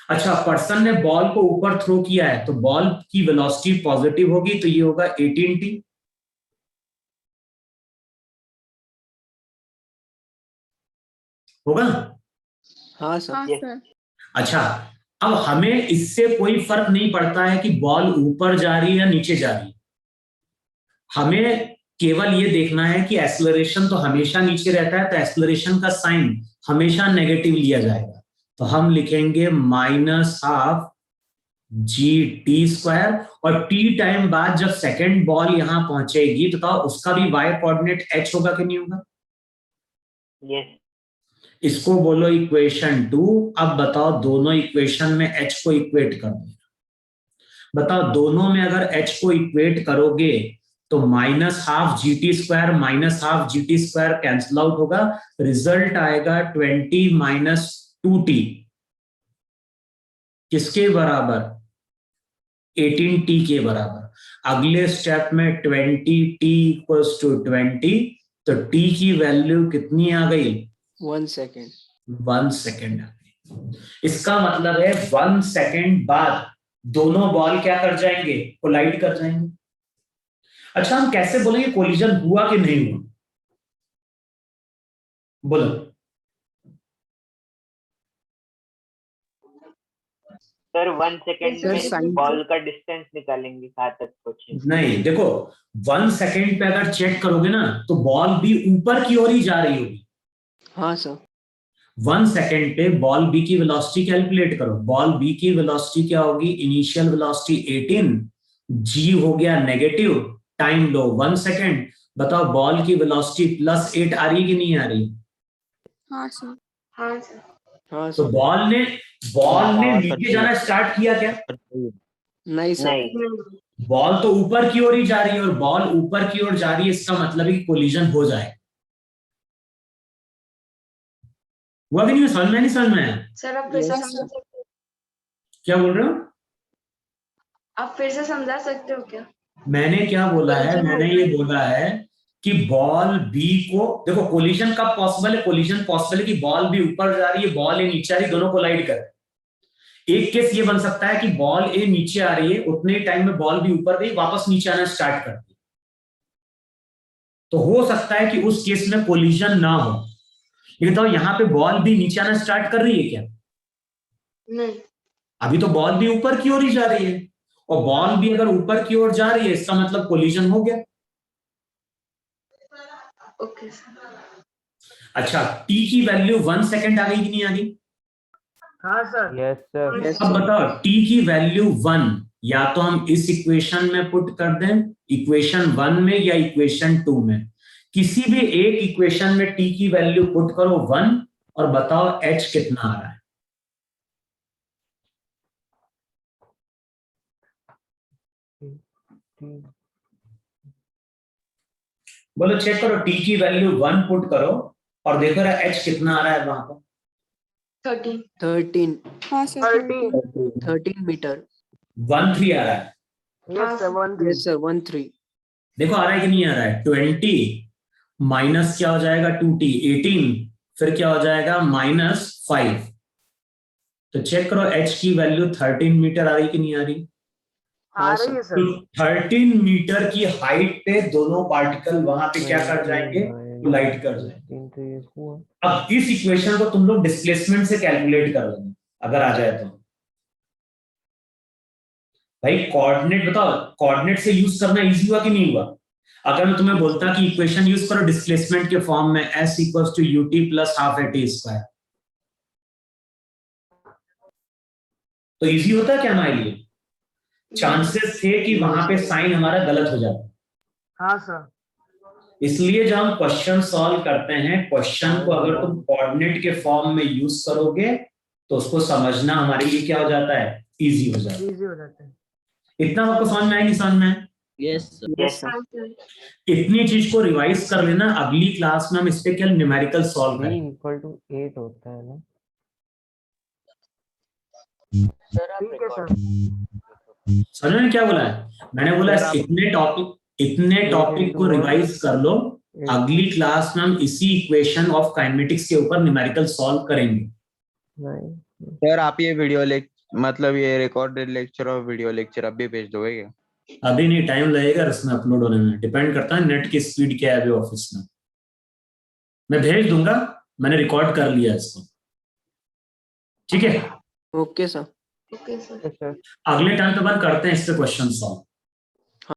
अच्छा, पर्सन ने बॉल को ऊपर थ्रो किया है तो बॉल की वेलोसिटी पॉजिटिव होगी, तो ये होगा 18t। होगा? हाँ सर। हाँ सर। अच्छा, अब हमें इससे कोई फर्क नहीं पड़ता है कि बॉल ऊपर जा रही है या नीचे जा रही है, हमें केवल ये देखना है कि एक्सेलरेशन तो हमेशा नीचे रहता है, तो एक्सेलरेशन का साइन हमेशा नेगेटिव लिया जाएगा। तो हम लिखेंगे minus half G T square, और टी टाइम बाद जब सेकेंड बॉल यहां पहुंचेगी तो उसका भी y कोऑर्डिनेट h होगा कि नहीं होगा? यस। इसको बोलो इक्वेशन 2। अब बताओ दोनों इक्वेशन में h को इक्वेट कर दो। बताओ दोनों में अगर h को इक्वेट करोगे तो minus half G T square minus half G T square cancel out होगा, रिजल्ट आएगा 20 माइनस 2t किसके बराबर, 18t के बराबर। अगले स्टेप में 20t इक्वल्स टू 20, तो t की वैल्यू कितनी आ गई, 1 सेकेंड। 1 सेकेंड आ गई। इसका मतलब है 1 सेकेंड बाद दोनों बॉल क्या कर जाएंगे, कोलाइड कर जाएंगे। अच्छा, हम कैसे बोलेंगे कोलिजन हुआ कि नहीं हुआ, बोलो। सर 1 सेकेंड सर, में साइन बॉल का डिस्टेंस निकालेंगे कहाँ तक पहुंचे। नहीं, देखो 1 सेकेंड पे अगर चेक करोगे ना तो बॉल भी ऊपर की ओर ही जा रही होगी। हाँ सर। 1 सेकेंड पे बॉल बी की वेलोसिटी कैलकुलेट करो। बॉल बी की वेलोसिटी क्या होगी, इनिशियल वेलोसिटी 18, जी हो गया नेगेटिव, टाइम लो 1 सेकेंड। बताओ बॉल की वेलोसिटी प्लस 8 आ रही कि नहीं आ रही? हाँ सर। हाँ सर। हाँ तो सर। बॉल ने नीचे जाना स्टार्ट किया क्या? नहीं सर। नहीं। बॉल तो ऊपर की ओर ही जा रही है, और बॉल ऊपर की ओर जा रही है, इसका मतलब है कि कोलिजन हो जाए। हुआ कि नहीं? समझ में नहीं समझ में आया? सर आप फिर से Yes, समझा sir. सकते हो? क्या बोल रहे हो? आप फिर से समझा सकते हो क्या? मैंने क्या बोला है? Collision मैंने होगा। ये बोला है कि बॉल बी को, देखो कोलिजन कब पॉसिबल है? कोलिजन पॉसिबल है कि बॉल भी ऊपर जा रही है, बॉल ए नीचे आ रही है, दोनों कोलाइड कर। एक केस ये बन सकता है कि बॉल ए नीचे आ रही है, उतने टाइम में बॉल भी ऊपर गई, वापस नीचे आना स्टार्ट कर दी। तो हो सकता है कि उस केस में कोलिजन ना हो। लेकिन तो यहाँ पे बॉल भी नीचे आना स्टार्ट कर रही है क्या? नहीं। अभी तो बॉल भी ऊपर की ओर ही जा रही है, और बॉल भी अगर ऊपर की ओर जा रही है इसका मतलब कोलिजन हो गया। Okay sir. अच्छा, टी की वैल्यू 1 सेकेंड आ गई कि नहीं आ गई? हाँ सर। Yes sir. Yes, अब sir. बताओ, टी की वैल्यू 1 या तो हम इस इक्वेशन में पुट कर दें, इक्वेशन 1 में या इक्वेशन 2 में, किसी भी एक इक्वेशन में टी की वैल्यू पुट करो 1 और बताओ एच कितना आ रहा है। बोलो चेक करो, टी की वैल्यू 1 पुट करो और देखो रहा एच कितना आ रहा है वहां पर। 13। 13 हाँ सर 13 मीटर. 13 आ रहा है। Yes sir 1 Yes sir, 13. देखो आ रहा है कि नहीं आ रहा है? 20 माइनस क्या हो जाएगा 2t, 18, फिर क्या हो जाएगा -5। तो चेक करो एच की वैल्यू 13 मीटर आ रही कि नहीं आ रही? आ रही है तो सर। 13 मीटर की हाइट पे दोनों पार्टिकल वहां पे क्या कर जाएंगे? कोलाइड कर जाएंगे। अब इस इक्वेशन को तुम लोग डिस्प्लेसमेंट से कैलकुलेट कर लेना अगर आ जाए तो। भाई कोऑर्डिनेट बताओ, कोऑर्डिनेट से यूज करना इजी हुआ कि नहीं हुआ? अगर मैं तुम्हें बोलता कि इक्वेशन यूज करो डिस्प्लेसमेंट के फॉर्म में, s equals to ut plus half at square, तो इजी होता क्या हमारे लिए? चांसेस थे कि वहां पे साइन हमारा गलत हो जाता। हाँ सर। इसलिए जब हम क्वेश्चन सॉल्व करते हैं, क्वेश्चन को अगर तुम कोऑर्डिनेट के फॉर्म में यूज करोगे तो उसको समझना हमारे लिए क्या हो जाता है? इजी हो जाता है। इजी हो जाता है। इतना आपको समझ में आया? नहीं समझ में आया? Yes sir. Yes sir. हाँ सर। इतनी चीज को रिवाइज कर लेना, अगली क्लास में हम इस पे केवल न्यूमेरिकल सॉल्व करेंगे। इक्वल टू 8 होता है ना? सर आप ठीक है सर। समझ में क्या बोला है? मैंने बोला सर, आप- इतने टॉपिक को रिवाइज कर लो, अगली क्लास में हम इसी इक्वेशन ऑफ काइनेमेटिक्स के ऊपर न्यूमेरिकल सॉल्व करेंगे। सर आप ये मतलब ये रिकॉर्डेड लेक्चर और वीडियो लेक्चर अभी भेज दोगे क्या? अभी नहीं, टाइम लगेगा इसमें अपलोड होने में, डिपेंड करता है नेट की स्पीड क्या है अभी ऑफिस में। मैं भेज दूंगा, मैंने रिकॉर्ड कर लिया इसको, ठीक है? Okay sir. Okay sir. अगले टाइम पे बात करते हैं इस पे क्वेश्चन सॉल्व।